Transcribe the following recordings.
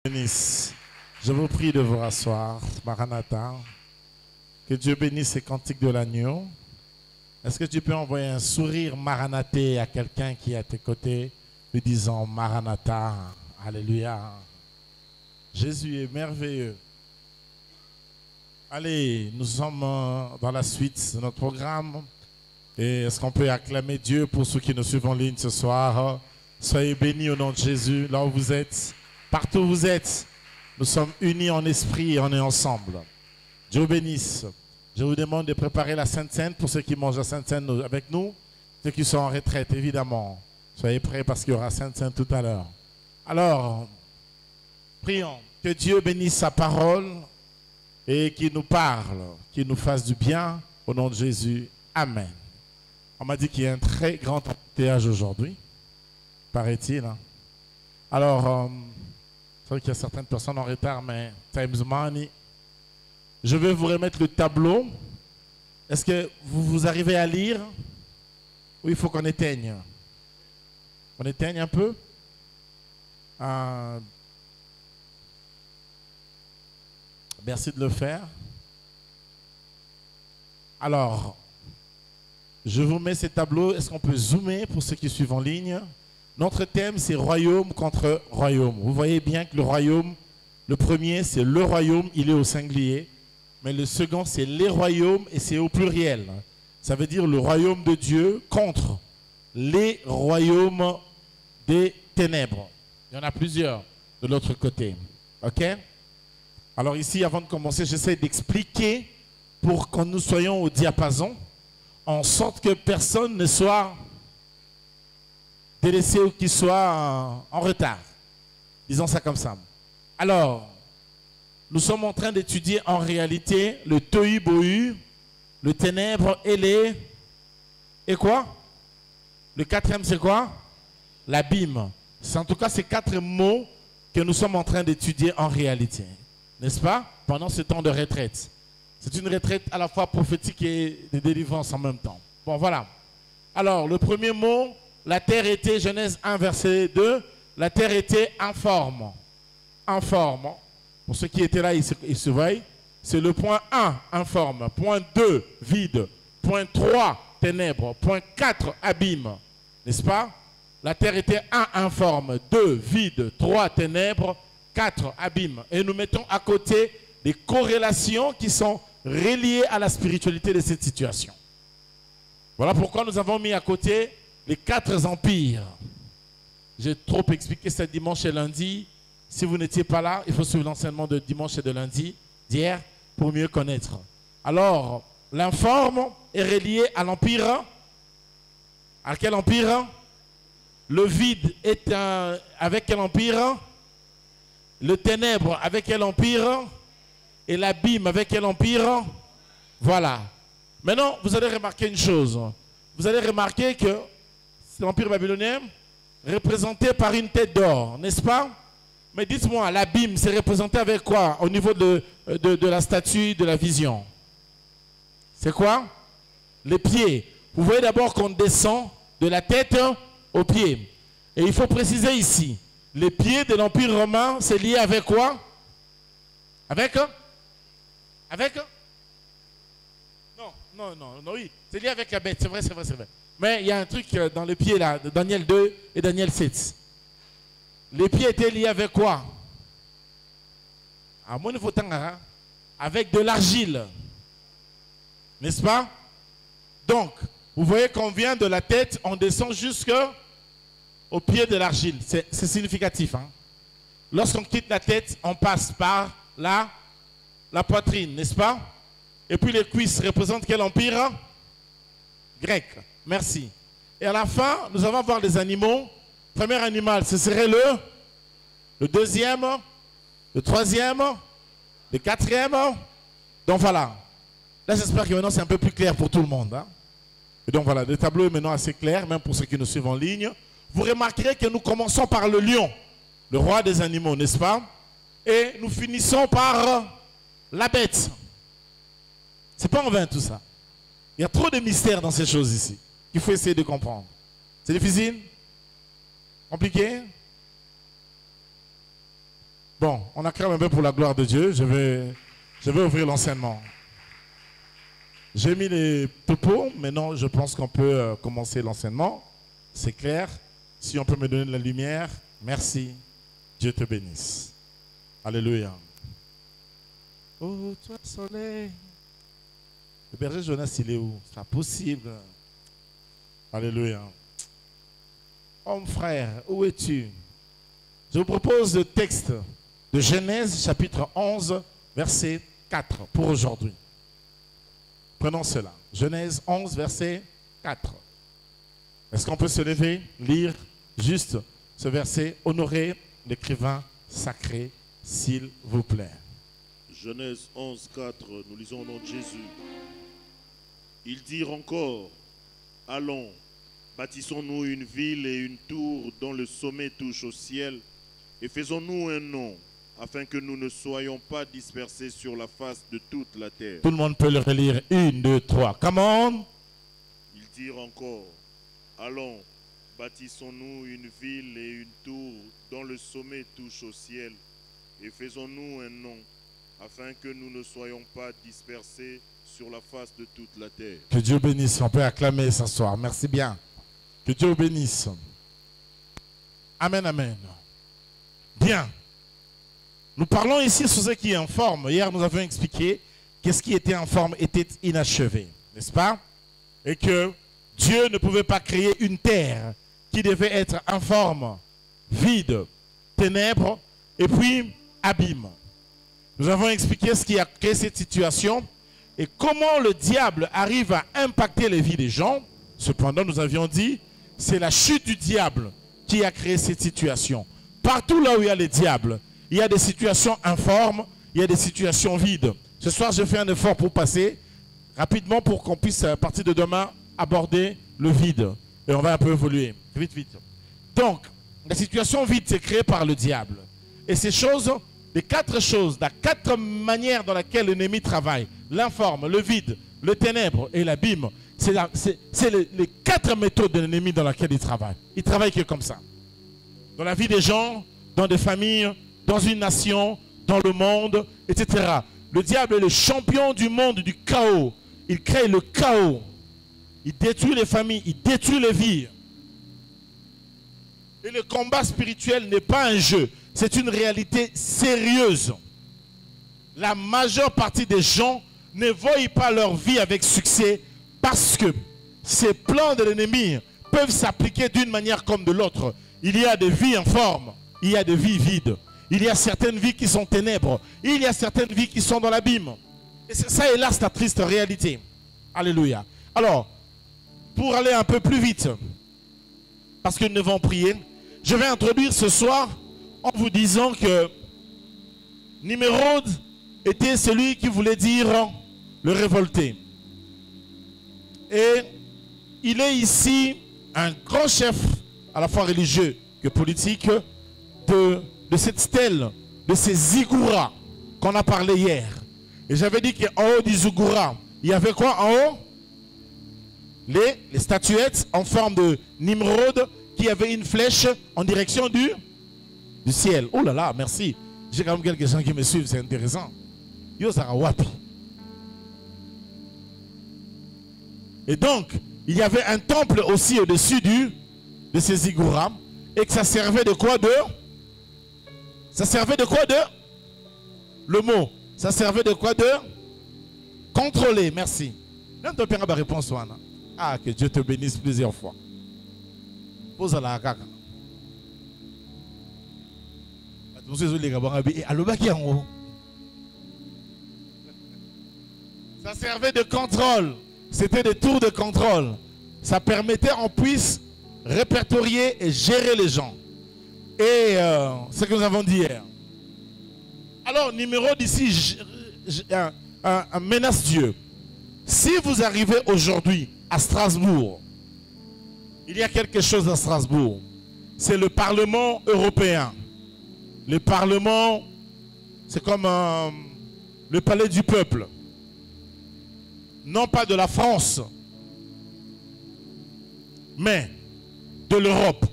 Bénisse. Je vous prie de vous rasseoir, Maranatha. Que Dieu bénisse ces cantiques de l'agneau. Est-ce que tu peux envoyer un sourire maranaté à quelqu'un qui est à tes côtés, lui disant Maranatha, Alléluia. Jésus est merveilleux. Allez, nous sommes dans la suite de notre programme. Et est-ce qu'on peut acclamer Dieu pour ceux qui nous suivent en ligne ce soir? Soyez bénis au nom de Jésus, là où vous êtes, partout où vous êtes. Nous sommes unis en esprit et on est ensemble. Dieu bénisse. Je vous demande de préparer la Sainte Seine pour ceux qui mangent la Sainte Seine avec nous, ceux qui sont en retraite, évidemment. Soyez prêts parce qu'il y aura Sainte Seine tout à l'heure. Alors, prions que Dieu bénisse sa parole et qu'il nous parle, qu'il nous fasse du bien au nom de Jésus. Amen. On m'a dit qu'il y a un très grand embouteillage aujourd'hui, paraît-il. Alors, c'est vrai qu'il y a certaines personnes en retard, mais time's money. Je vais vous remettre le tableau. Est-ce que vous arrivez à lire? Oui, il faut qu'on éteigne. On éteigne un peu? Merci de le faire. Alors, je vous mets ces tableaux. Est-ce qu'on peut zoomer pour ceux qui suivent en ligne? Notre thème, c'est royaume contre royaume. Vous voyez bien que le royaume, le premier, c'est le royaume, il est au singulier. Mais le second, c'est les royaumes et c'est au pluriel. Ça veut dire le royaume de Dieu contre les royaumes des ténèbres. Il y en a plusieurs de l'autre côté. OK? Alors ici, avant de commencer, j'essaie d'expliquer pour que nous soyons au diapason, en sorte que personne ne soit délaissé ou qu'il soit en retard. Disons ça comme ça. Alors, nous sommes en train d'étudier en réalité le tohu-bohu, le ténèbre et les... Et quoi? Le quatrième, c'est quoi? L'abîme. C'est en tout cas ces quatre mots que nous sommes en train d'étudier en réalité. N'est-ce pas? Pendant ce temps de retraite. C'est une retraite à la fois prophétique et de délivrance en même temps. Bon, voilà. Alors, le premier mot, la terre était, Genèse 1, verset 2, la terre était informe. Informe. Pour ceux qui étaient là, ils se voient. C'est le point 1, informe. Point 2, vide. Point 3, ténèbres. Point 4, abîme. N'est-ce pas? La terre était 1, informe. 2, vide. 3, ténèbres. 4, abîme. Et nous mettons à côté des corrélations qui sont reliées à la spiritualité de cette situation. Voilà pourquoi nous avons mis à côté les 4 empires. J'ai trop expliqué ce dimanche et lundi. Si vous n'étiez pas là, il faut suivre l'enseignement de dimanche et de lundi, d'hier, pour mieux connaître. Alors, l'informe est relié à l'empire. À quel empire? Le vide est avec quel empire? Le ténèbre avec quel empire? Et l'abîme avec quel empire? Voilà. Maintenant, vous allez remarquer une chose. Vous allez remarquer que c'est l'empire babylonien représenté par une tête d'or, n'est-ce pas? Mais dites-moi, l'abîme, c'est représenté avec quoi au niveau de la statue, de la vision? C'est quoi? Les pieds. Vous voyez d'abord qu'on descend de la tête aux pieds. Et il faut préciser ici, les pieds de l'Empire romain, c'est lié avec quoi? Avec? Non, oui. C'est lié avec la bête, c'est vrai. Mais il y a un truc dans les pieds là, de Daniel 2 et Daniel 7. Les pieds étaient liés avec quoi? À mon niveau, avec de l'argile. N'est-ce pas? Donc, vous voyez qu'on vient de la tête, on descend jusqu'au pied de l'argile. C'est significatif. Hein? Lorsqu'on quitte la tête, on passe par la poitrine, n'est-ce pas? Et puis les cuisses représentent quel empire? Grec. Merci. Et à la fin, nous allons voir les animaux. Premier animal, ce serait le deuxième, le troisième, le quatrième. Donc voilà. Là, j'espère que maintenant c'est un peu plus clair pour tout le monde. Hein? Et donc voilà, le tableau est maintenant assez clair, même pour ceux qui nous suivent en ligne. Vous remarquerez que nous commençons par le lion, le roi des animaux, n'est-ce pas? Et nous finissons par la bête. C'est pas en vain tout ça. Il y a trop de mystères dans ces choses ici qu'il faut essayer de comprendre. C'est difficile? Compliqué? Bon, on acclame un peu pour la gloire de Dieu. Je vais ouvrir l'enseignement. J'ai mis les topos, maintenant je pense qu'on peut commencer l'enseignement. C'est clair. Si on peut me donner de la lumière, merci. Dieu te bénisse. Alléluia. Oh, toi soleil. Le berger Jonas, il est où? C'est pas possible. Alléluia. Homme frère, où es-tu? Je vous propose le texte de Genèse chapitre 11, verset 4 pour aujourd'hui. Prenons cela. Genèse 11, verset 4. Est-ce qu'on peut se lever, lire juste ce verset, honorer l'écrivain sacré, s'il vous plaît. Genèse 11, 4, nous lisons au nom de Jésus. Ils dirent encore, allons, bâtissons-nous une ville et une tour dont le sommet touche au ciel, et faisons-nous un nom, afin que nous ne soyons pas dispersés sur la face de toute la terre. Tout le monde peut le relire. 1, 2, 3. Come on. Ils dirent encore, allons, bâtissons-nous une ville et une tour dont le sommet touche au ciel, et faisons-nous un nom, afin que nous ne soyons pas dispersés sur la face de toute la terre. Que Dieu bénisse. On peut acclamer ce soir. Merci bien. Que Dieu bénisse. Amen, amen. Bien. Nous parlons ici sur ce qui est en forme. Hier, nous avons expliqué que ce qui était en forme était inachevé. N'est-ce pas? Et que Dieu ne pouvait pas créer une terre qui devait être informe, vide, ténèbres et puis abîme. Nous avons expliqué ce qui a créé cette situation et comment le diable arrive à impacter les vies des gens. Cependant, nous avions dit, c'est la chute du diable qui a créé cette situation. Partout là où il y a le diable, il y a des situations informes, il y a des situations vides. Ce soir, je fais un effort pour passer rapidement pour qu'on puisse, à partir de demain, aborder le vide. Et on va un peu évoluer. Vite, vite. Donc, la situation vide, c'est créée par le diable. Et ces choses, les 4 choses, la 4 manières dans lesquelles l'ennemi travaille, l'informe, le vide, le ténèbre et l'abîme, c'est les 4 méthodes de l'ennemi dans lesquelles il travaille. Il travaille que comme ça. Dans la vie des gens, dans des familles, dans une nation, dans le monde, etc. Le diable est le champion du monde du chaos. Il crée le chaos. Il détruit les familles, il détruit les vies. Et le combat spirituel n'est pas un jeu, c'est une réalité sérieuse. La majeure partie des gens ne voient pas leur vie avec succès parce que ces plans de l'ennemi peuvent s'appliquer d'une manière comme de l'autre. Il y a des vies en forme, il y a des vies vides. Il y a certaines vies qui sont ténèbres, il y a certaines vies qui sont dans l'abîme. Et ça, hélas, la triste réalité. Alléluia. Alors, pour aller un peu plus vite, parce que nous devons prier, je vais introduire ce soir en vous disant que Nimrod était celui qui voulait dire le révolté. Et il est ici un grand chef, à la fois religieux que politique, de cette stèle, de ces zigouras qu'on a parlé hier. Et j'avais dit qu'en haut du ziggoura, il y avait quoi en haut? Les statuettes en forme de Nimrod qui avait une flèche en direction du ciel. Oh là là, merci. J'ai quand même quelques gens qui me suivent, c'est intéressant. Yo Sarawapi. Et donc, il y avait un temple aussi au-dessus de ces ziggourats. Et que ça servait de quoi de? Ça servait de quoi de? Le mot. Ça servait de quoi de? Contrôler, merci. Même toi, tu as réponse. Ah, que Dieu te bénisse plusieurs fois. Pose à la caca. Ça servait de contrôle. C'était des tours de contrôle. Ça permettait qu'on puisse répertorier et gérer les gens. Et ce que nous avons dit hier. Alors, Nimrod ici menace Dieu. Si vous arrivez aujourd'hui à Strasbourg, il y a quelque chose à Strasbourg. C'est le Parlement européen. Le Parlement, c'est comme le palais du peuple. Non pas de la France, mais de l'Europe.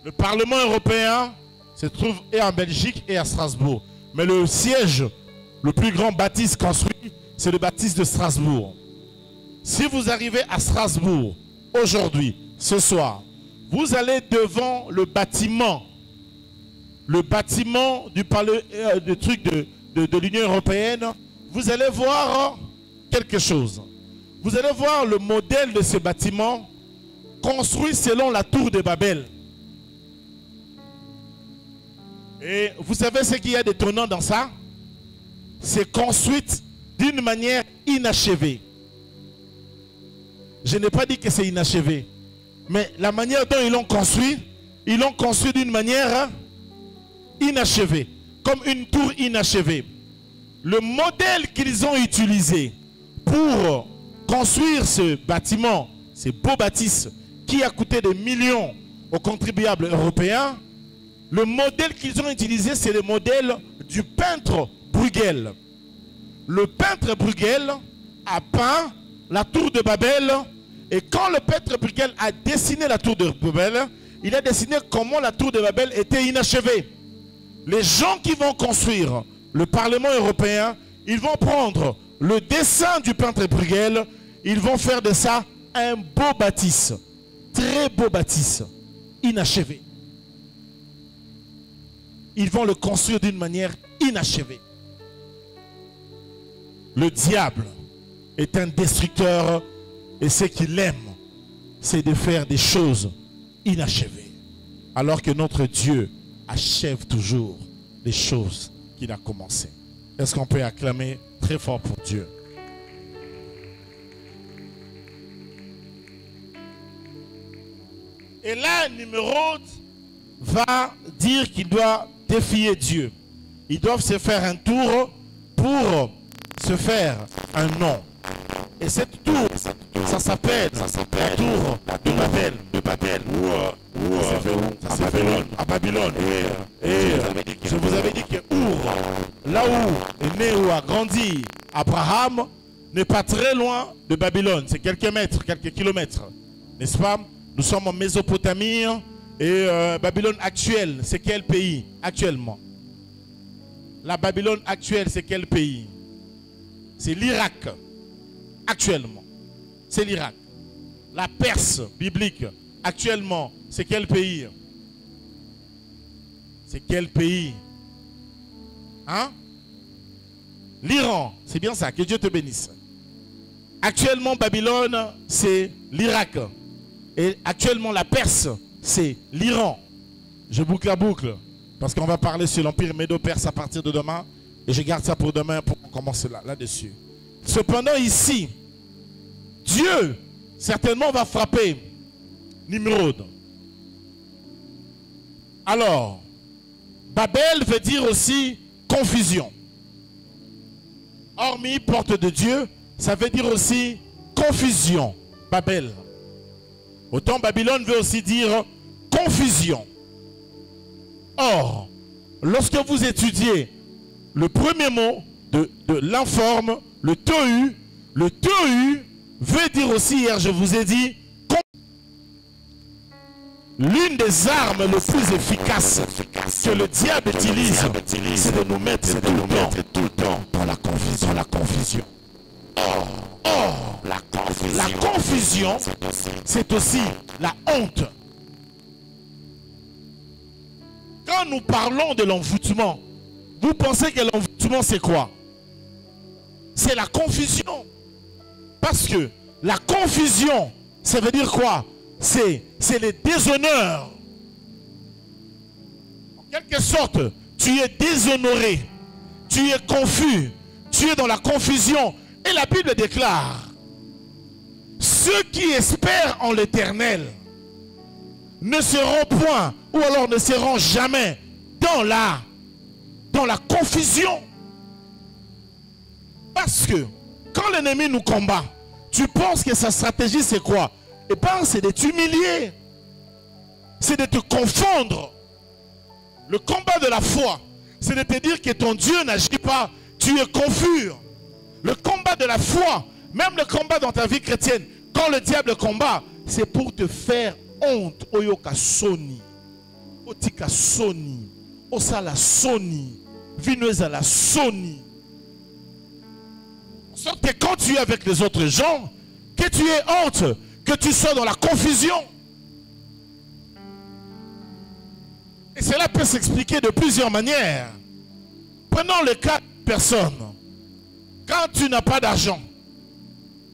Le Parlement européen, se trouve et en Belgique et à Strasbourg. Mais le siège, le plus grand baptiste construit, c'est le baptiste de Strasbourg. Si vous arrivez à Strasbourg aujourd'hui, ce soir, vous allez devant le bâtiment du palais, de l'Union européenne. Vous allez voir quelque chose. Vous allez voir le modèle de ce bâtiment construit selon la tour de Babel. Et vous savez ce qu'il y a d'étonnant dans ça? C'est construit d'une manière inachevée. Je n'ai pas dit que c'est inachevé. Mais la manière dont ils l'ont construit d'une manière inachevée. Comme une tour inachevée. Le modèle qu'ils ont utilisé pour construire ce bâtiment, ce beau bâtisse qui a coûté des millions aux contribuables européens, le modèle qu'ils ont utilisé, c'est le modèle du peintre Bruegel. Le peintre Bruegel a peint la tour de Babel, et quand le peintre Bruegel a dessiné la tour de Babel, il a dessiné comment la tour de Babel était inachevée. Les gens qui vont construire le Parlement européen, ils vont prendre le dessin du peintre Bruegel, ils vont faire de ça un beau bâtisse, très beau bâtisse, inachevé. Ils vont le construire d'une manière inachevée. Le diable est un destructeur et ce qu'il aime, c'est de faire des choses inachevées. Alors que notre Dieu achève toujours les choses qu'il a commencées. Est-ce qu'on peut acclamer très fort pour Dieu? Et là, Nimrod va dire qu'il doit défier Dieu. Ils doivent se faire un tour pour se faire un nom. Et cette tour, ça s'appelle la tour de Babel. Ça s'est fait à Babylone. Et je vous avais dit que Our, là où est né ou a grandi Abraham, n'est pas très loin de Babylone. C'est quelques mètres, quelques kilomètres. N'est-ce pas? Nous sommes en Mésopotamie. Et Babylone actuelle, c'est quel pays actuellement? La Babylone actuelle, c'est quel pays? C'est l'Irak. Actuellement, c'est l'Irak. La Perse biblique, actuellement, c'est quel pays? C'est quel pays? Hein? L'Iran, c'est bien ça, que Dieu te bénisse. Actuellement, Babylone, c'est l'Irak. Et actuellement, la Perse, c'est l'Iran. Je boucle la boucle, parce qu'on va parler sur l'Empire Médo-Perse à partir de demain. Et je garde ça pour demain pour qu'on commence là-dessus. Cependant, ici, Dieu, certainement, va frapper Nimrod. Alors, Babel veut dire aussi confusion. Hormis porte de Dieu, ça veut dire aussi confusion. Babel. Autant Babylone veut aussi dire confusion. Or, lorsque vous étudiez le premier mot de l'informe, le tohu veut dire aussi, hier je vous ai dit, l'une des armes les plus efficaces que le diable utilise, c'est de nous mettre tout le temps dans la confusion. Or, la confusion, c'est aussi la honte. Quand nous parlons de l'envoûtement, vous pensez que l'envoûtement c'est quoi? C'est la confusion. Parce que la confusion, ça veut dire quoi? C'est le déshonneur. En quelque sorte, tu es déshonoré, tu es confus, tu es dans la confusion. Et la Bible déclare, ceux qui espèrent en l'Éternel ne seront point, ou alors ne seront jamais dans la confusion. Parce que quand l'ennemi nous combat, tu penses que sa stratégie c'est quoi? Eh bien c'est de t'humilier, c'est de te confondre. Le combat de la foi, c'est de te dire que ton Dieu n'agit pas, tu es confus. Le combat de la foi, même le combat dans ta vie chrétienne, quand le diable combat, c'est pour te faire honte. Oyoka soni, otika soni, osa la soni, vinoise à la soni. En sorte que quand tu es avec les autres gens, que tu aies honte, que tu sois dans la confusion. Et cela peut s'expliquer de plusieurs manières. Prenons le cas de personne. Quand tu n'as pas d'argent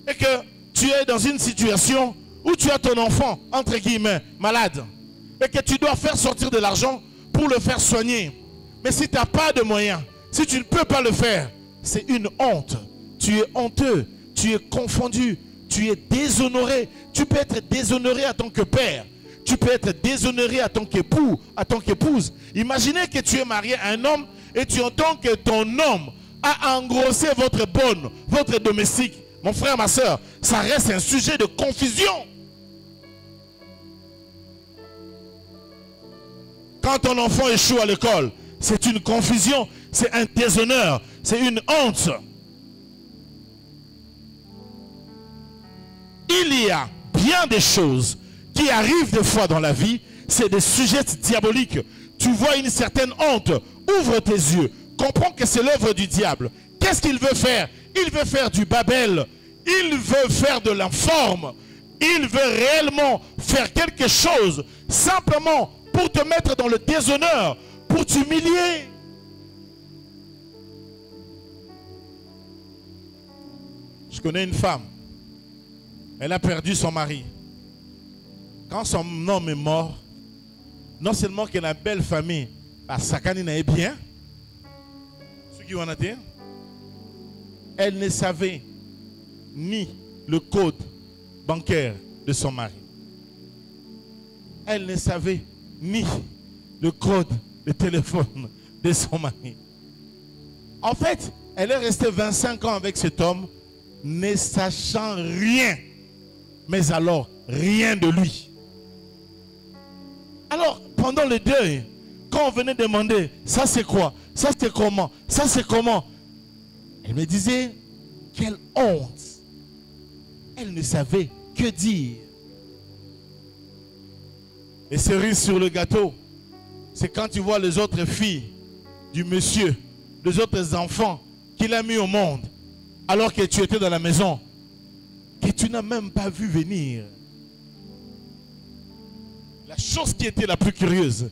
et que tu es dans une situation où tu as ton enfant, entre guillemets, malade, et que tu dois faire sortir de l'argent pour le faire soigner. Mais si tu n'as pas de moyens, si tu ne peux pas le faire, c'est une honte. Tu es honteux, tu es confondu, tu es déshonoré. Tu peux être déshonoré en tant que père. Tu peux être déshonoré en tant qu'époux, en tant qu'épouse. Imaginez que tu es marié à un homme et tu entends que ton homme a engrossé votre bonne, votre domestique. Mon frère, ma soeur, ça reste un sujet de confusion. Quand ton enfant échoue à l'école, c'est une confusion, c'est un déshonneur, c'est une honte. Il y a bien des choses qui arrivent des fois dans la vie, c'est des sujets diaboliques. Tu vois une certaine honte, ouvre tes yeux, comprends que c'est l'œuvre du diable. Qu'est-ce qu'il veut faire? Il veut faire du Babel, il veut faire de l'informe, il veut réellement faire quelque chose simplement pour te mettre dans le déshonneur, pour t'humilier. Je connais une femme, elle a perdu son mari. Quand son homme est mort, non seulement qu'elle a une belle famille, sa canine est bien, ce qui en a dit, elle ne savait ni le code bancaire de son mari. Elle ne savait ni le code de téléphone de son mari. En fait, elle est restée 25 ans avec cet homme, ne sachant rien, mais alors rien de lui. Alors, pendant le deuil, quand on venait demander, ça c'est quoi? Ça c'est comment? Ça c'est comment? Elle me disait, quelle honte. Elle ne savait que dire. Et cerise sur le gâteau, c'est quand tu vois les autres filles du monsieur, les autres enfants qu'il a mis au monde, alors que tu étais dans la maison, que tu n'as même pas vu venir. La chose qui était la plus curieuse,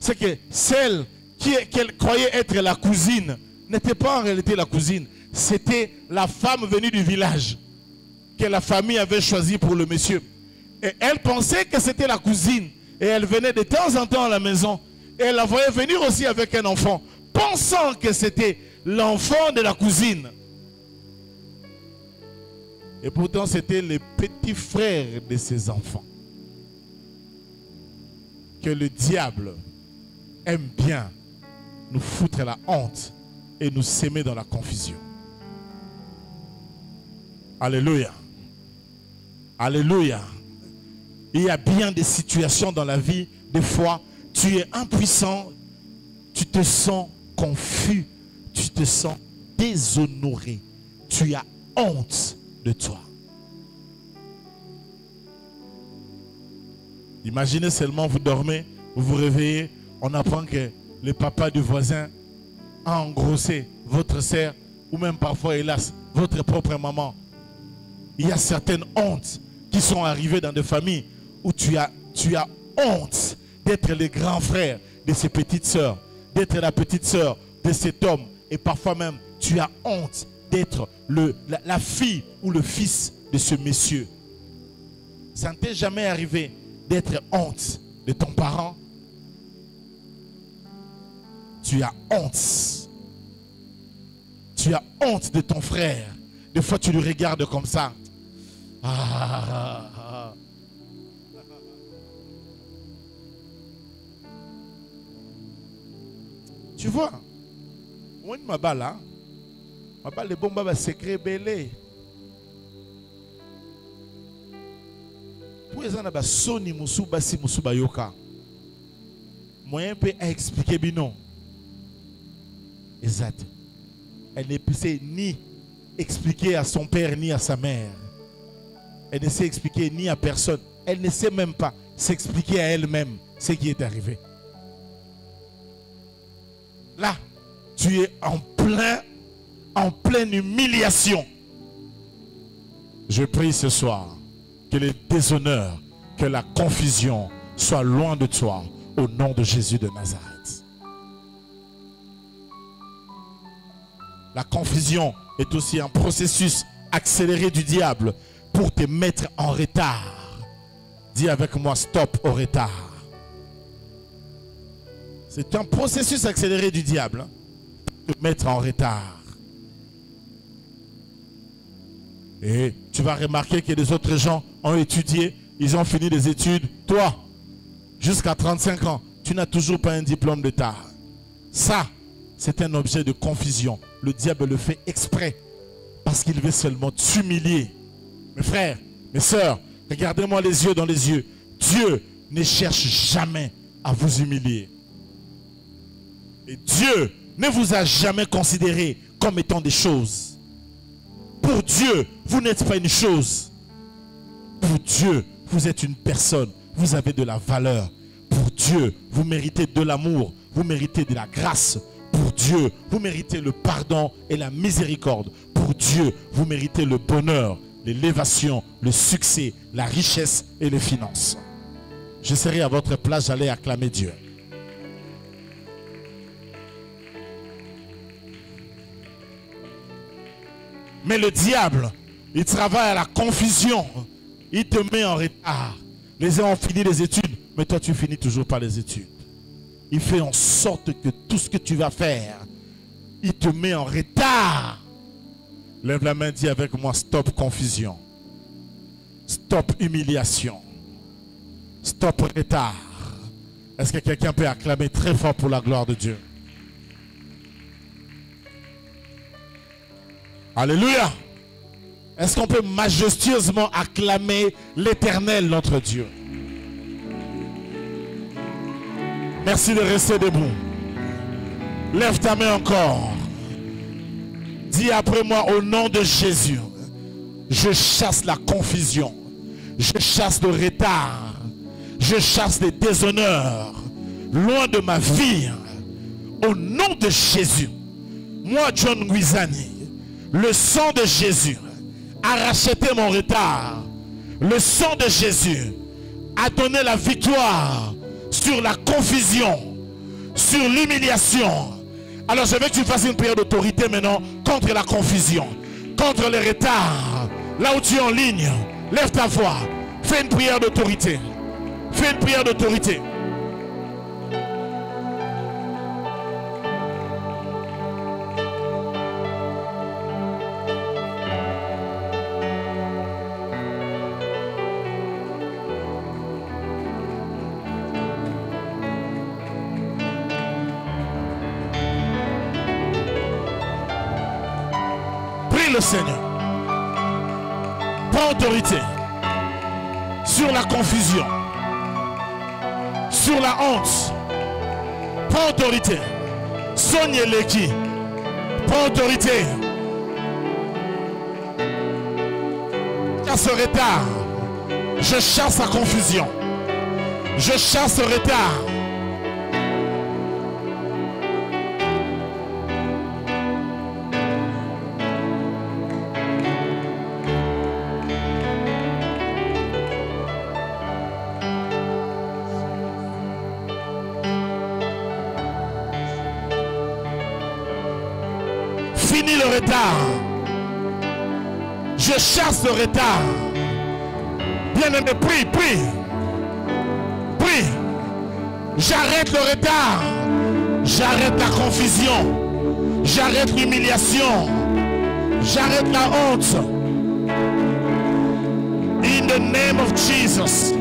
c'est que celle qu'elle croyait être la cousine n'était pas en réalité la cousine. C'était la femme venue du village que la famille avait choisie pour le monsieur. Et elle pensait que c'était la cousine. Et elle venait de temps en temps à la maison. Et elle la voyait venir aussi avec un enfant, pensant que c'était l'enfant de la cousine. Et pourtant, c'était le petit frère de ses enfants. Que le diable aime bien nous foutre la honte et nous s'aimer dans la confusion. Alléluia. Alléluia. Il y a bien des situations dans la vie, des fois, tu es impuissant, tu te sens confus, tu te sens déshonoré, tu as honte de toi. Imaginez seulement, vous dormez, vous vous réveillez, on apprend que le papa du voisin a engrossé votre sœur, ou même parfois, hélas, votre propre maman. Il y a certaines hontes qui sont arrivées dans des familles où tu as honte d'être le grand frère de ces petites sœurs, d'être la petite sœur de cet homme, et parfois même tu as honte d'être la fille ou le fils de ce monsieur. Ça ne t'est jamais arrivé d'être honte de ton parent? Tu as honte. Tu as honte de ton frère. Des fois tu le regardes comme ça. Tu vois, on ma balle, ma balle est bon, ma secret belé. Pour les gens soni musu basi musu bayoka. Moyen peut expliquer bino. Exact. Elle ne peut ni expliquer à son père ni à sa mère. Elle ne sait expliquer ni à personne. Elle ne sait même pas s'expliquer à elle-même ce qui est arrivé. Là, tu es en pleine humiliation. Je prie ce soir que les déshonneurs, que la confusion soit loin de toi au nom de Jésus de Nazareth. La confusion est aussi un processus accéléré du diable pour te mettre en retard. Dis avec moi, stop au retard. C'est un processus accéléré du diable, te mettre en retard. Et tu vas remarquer que les autres gens ont étudié, ils ont fini les études. Toi, jusqu'à 35 ans, tu n'as toujours pas un diplôme d'État. Ça, c'est un objet de confusion. Le diable le fait exprès parce qu'il veut seulement t'humilier. Mes frères, mes sœurs, regardez-moi les yeux dans les yeux. Dieu ne cherche jamais à vous humilier. Et Dieu ne vous a jamais considéré comme étant des choses. Pour Dieu, vous n'êtes pas une chose. Pour Dieu, vous êtes une personne. Vous avez de la valeur. Pour Dieu, vous méritez de l'amour. Vous méritez de la grâce. Pour Dieu, vous méritez le pardon et la miséricorde. Pour Dieu, vous méritez le bonheur, l'élévation, le succès, la richesse et les finances. Je serai à votre place, j'allais acclamer Dieu. Mais le diable, il travaille à la confusion. Il te met en retard. Les uns ont fini les études, mais toi tu finis toujours pas les études. Il fait en sorte que tout ce que tu vas faire, il te met en retard. Lève la main, dis avec moi, stop confusion. Stop humiliation. Stop retard. Est-ce que quelqu'un peut acclamer très fort pour la gloire de Dieu? Alléluia. Est-ce qu'on peut majestueusement acclamer l'Éternel, notre Dieu? Merci de rester debout. Lève ta main encore. Dis après moi, au nom de Jésus, je chasse la confusion. Je chasse le retard. Je chasse les déshonneurs. Loin de ma vie. Au nom de Jésus. Moi, John Guizani, le sang de Jésus a racheté mon retard. Le sang de Jésus a donné la victoire sur la confusion, sur l'humiliation. Alors je veux que tu fasses une prière d'autorité maintenant contre la confusion, contre les retards. Là où tu es en ligne, lève ta voix. Fais une prière d'autorité. Fais une prière d'autorité. Le Seigneur, prends autorité sur la confusion, sur la honte. Prends autorité. Sonia Leki, prends autorité. À ce retard, je chasse la confusion. Je chasse le retard. Fini le retard. Je chasse le retard. Bien-aimé, prie, prie. Prie. J'arrête le retard. J'arrête la confusion. J'arrête l'humiliation. J'arrête la honte. In the name of Jesus.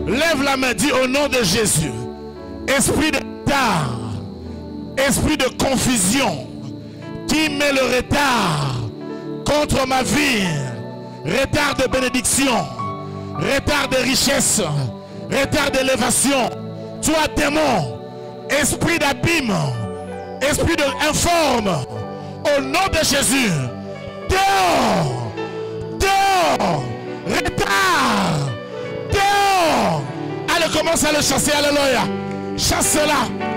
Lève la main, dis au nom de Jésus. Esprit de retard, esprit de confusion qui met le retard contre ma vie, retard de bénédiction, retard de richesse, retard d'élévation. Toi, démon, esprit d'abîme, esprit informe, au nom de Jésus, dehors, dehors, retard, dehors. Allez, commence à le chasser, alléluia. Chasse-la.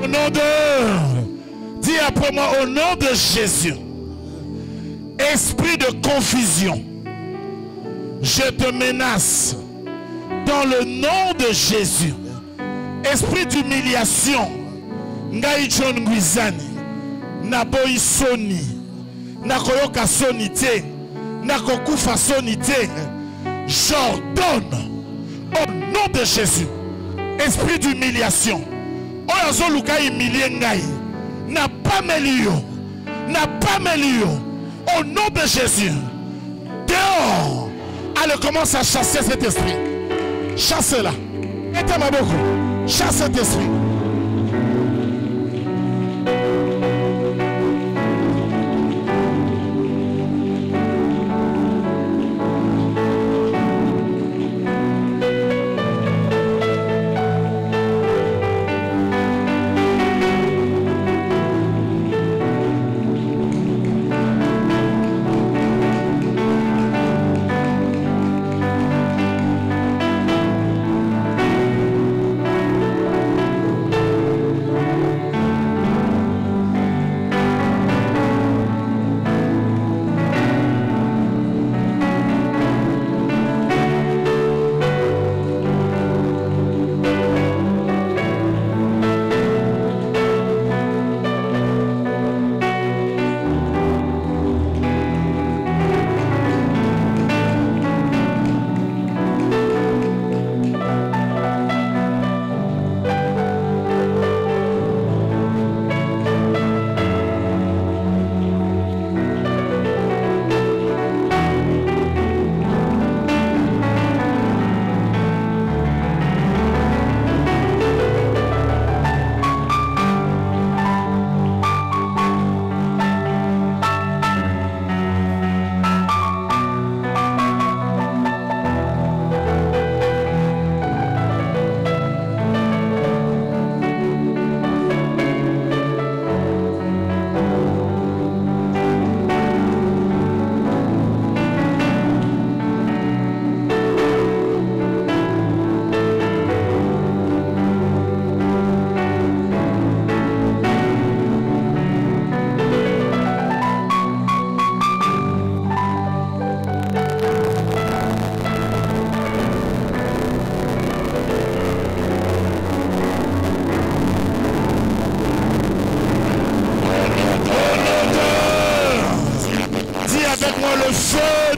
Au nom de... Dis après moi, au nom de Jésus, esprit de confusion, je te menace dans le nom de Jésus. Esprit d'humiliation, ngai John Guizani, naboyi soni, nakoyoka soni te, nakokufa soni te. J'ordonne au nom de Jésus, esprit d'humiliation. Oyazoluka humilié ngai, n'a pas melio, n'a pas melio. Au nom de Jésus, dehors. Allez, commence à chasser cet esprit. Chassez-la. Et ma beaucoup. Chasse cet esprit.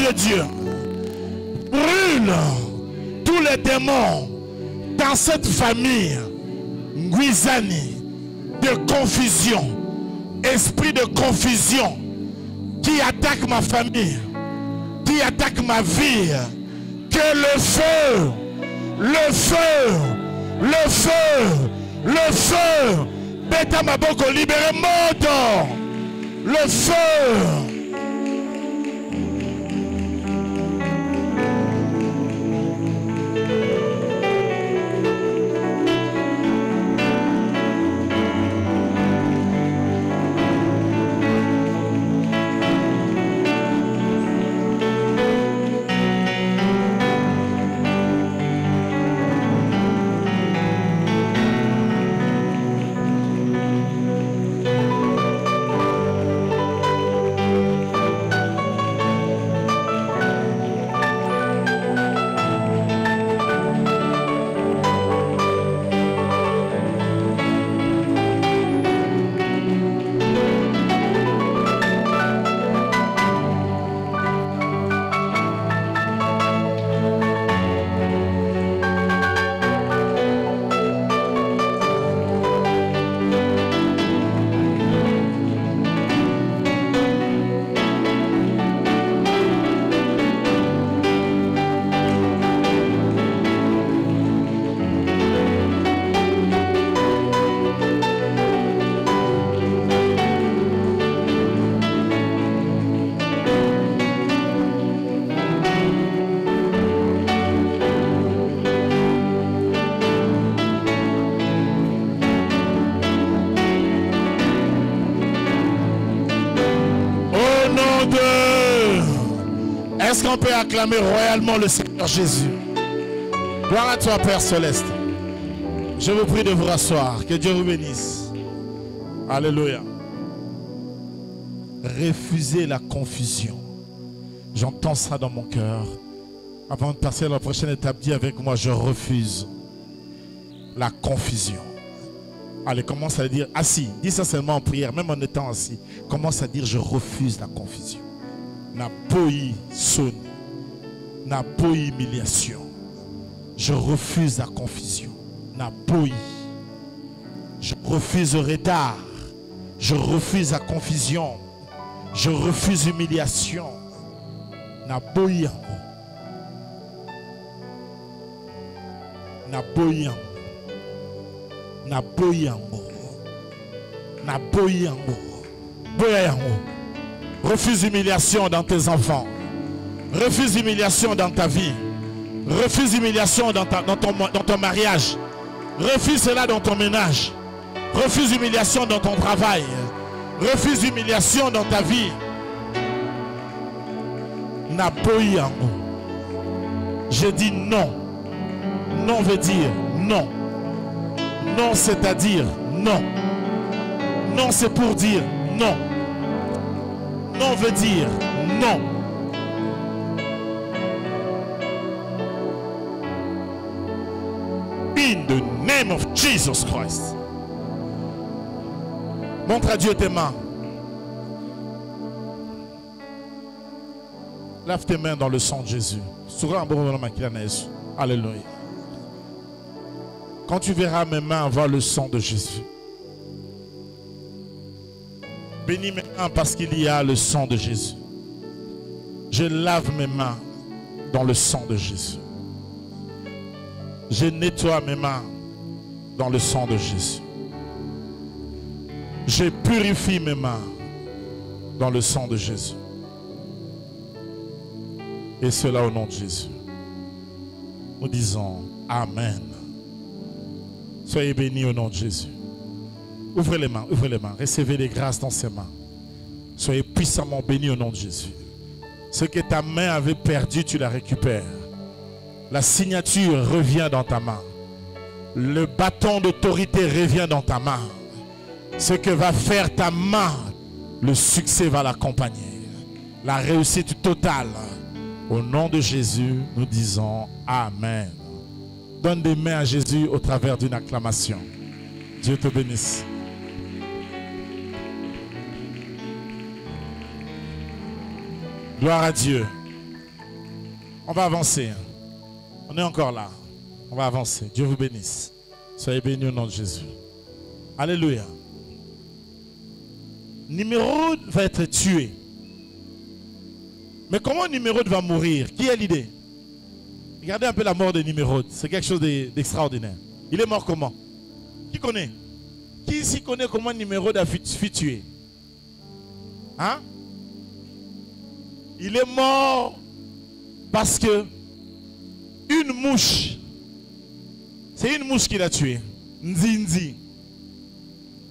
de Dieu, brûle tous les démons dans cette famille Nguizani de confusion, esprit de confusion qui attaque ma famille, qui attaque ma vie. Que le feu, le feu, le feu, le feu, Beta Maboko libéré moto, le feu. Est-ce qu'on peut acclamer royalement le Seigneur Jésus? Gloire à toi, Père Céleste. Je vous prie de vous rasseoir. Que Dieu vous bénisse. Alléluia. Refusez la confusion. J'entends ça dans mon cœur. Avant de passer à la prochaine étape, dis avec moi, je refuse la confusion. Allez, commence à dire assis. Dis ça seulement en prière, même en étant assis. Commence à dire, je refuse la confusion. Na poi sonne, na poi humiliation. Je refuse la confusion. Na poi. Je refuse le retard. Je refuse la confusion. Je refuse l'humiliation. Na poi. Na poi. Na poi. Na poi. Boya. Refuse l'humiliation dans tes enfants. Refuse l'humiliation dans ta vie. Refuse l'humiliation dans ton mariage. Refuse cela dans ton ménage. Refuse l'humiliation dans ton travail. Refuse l'humiliation dans ta vie. Napoyango. Je dis non. Non veut dire non. Non c'est-à-dire non. Non c'est pour dire non. Non veut dire non. In the name of Jesus Christ. Montre à Dieu tes mains. Lave tes mains dans le sang de Jésus. Alléluia. Quand tu verras mes mains avoir le sang de Jésus, bénis mes mains parce qu'il y a le sang de Jésus. Je lave mes mains dans le sang de Jésus. Je nettoie mes mains dans le sang de Jésus. Je purifie mes mains dans le sang de Jésus. Et cela au nom de Jésus. Nous disons Amen. Soyez bénis au nom de Jésus. Ouvrez les mains, recevez les grâces dans ses mains. Soyez puissamment bénis au nom de Jésus. Ce que ta main avait perdu, tu la récupères. La signature revient dans ta main. Le bâton d'autorité revient dans ta main. Ce que va faire ta main, le succès va l'accompagner. La réussite totale. Au nom de Jésus, nous disons Amen. Donne des mains à Jésus au travers d'une acclamation. Dieu te bénisse. Gloire à Dieu. On va avancer. On est encore là. On va avancer. Dieu vous bénisse. Soyez bénis au nom de Jésus. Alléluia. Nimrod va être tué. Mais comment Nimrod va mourir? Qui a l'idée? Regardez un peu la mort de Nimrod. C'est quelque chose d'extraordinaire. Il est mort comment? Qui connaît? Qui ici connaît comment Nimrod a fut tué? Hein? Il est mort parce que une mouche, c'est une mouche qui l'a tué. Nzinzi.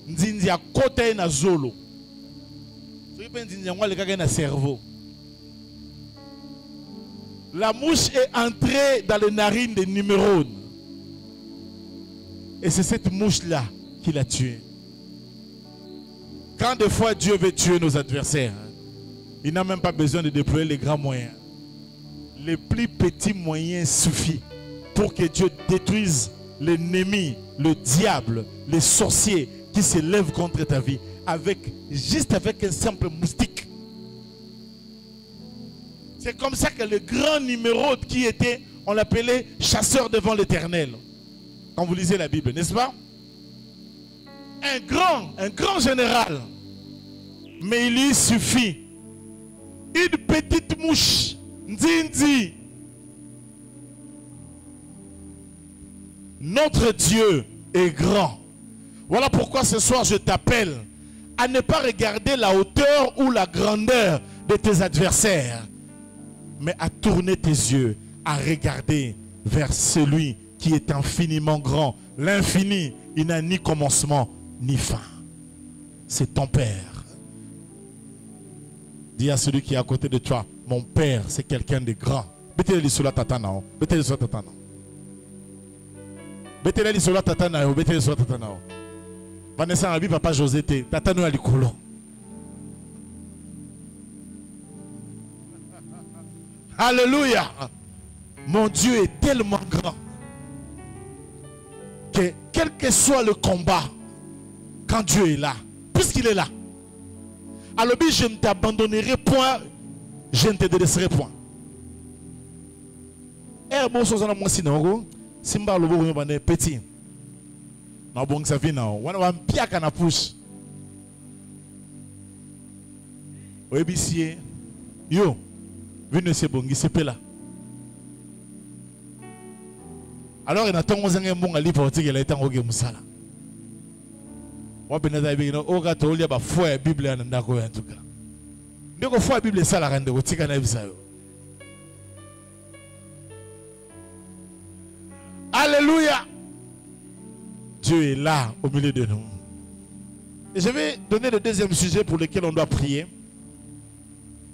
Nzinzi a côté na zolo. Cerveau. La mouche est entrée dans les narines de Nimrod. Et c'est cette mouche-là qui l'a tué. Quand des fois Dieu veut tuer nos adversaires, il n'a même pas besoin de déployer les grands moyens. Les plus petits moyens suffisent pour que Dieu détruise l'ennemi, le diable, les sorciers qui se lèvent contre ta vie juste avec un simple moustique. C'est comme ça que le grand Nimrod qui était, on l'appelait chasseur devant l'Éternel. Quand vous lisez la Bible, n'est-ce pas? Un grand général. Mais il lui suffit une petite mouche, Nzinzi. Notre Dieu est grand. Voilà pourquoi ce soir je t'appelle à ne pas regarder la hauteur ou la grandeur de tes adversaires, mais à tourner tes yeux, à regarder vers celui qui est infiniment grand. L'infini, il n'a ni commencement ni fin. C'est ton Père. Dis à celui qui est à côté de toi, mon Père, c'est quelqu'un de grand. Betele sur la tatana. Betele sur la tatana. Betele sur la tatana. Betele sur la tatana. Vanessa Rabi, papa José, tatano à l'icolo. Alléluia. Mon Dieu est tellement grand que quel que soit le combat, quand Dieu est là, puisqu'il est là, alors je ne t'abandonnerai point, je ne te délaisserai point. Eh bon, ça moi si non, Simba le beau petit. Non bon ça vient non, on va pia kana push. Oui bissier. Yo. Venez c'est bon, c'est pas là. Alors il a tant de bon à l'hypothèque il a été en musala. On peut nous dire au gâteau il y a pas foi Bible en d'accord en tout cas. Donc foi Bible ça la rende au tika na bisa. Alléluia. Dieu est là au milieu de nous. Et je vais donner le deuxième sujet pour lequel on doit prier.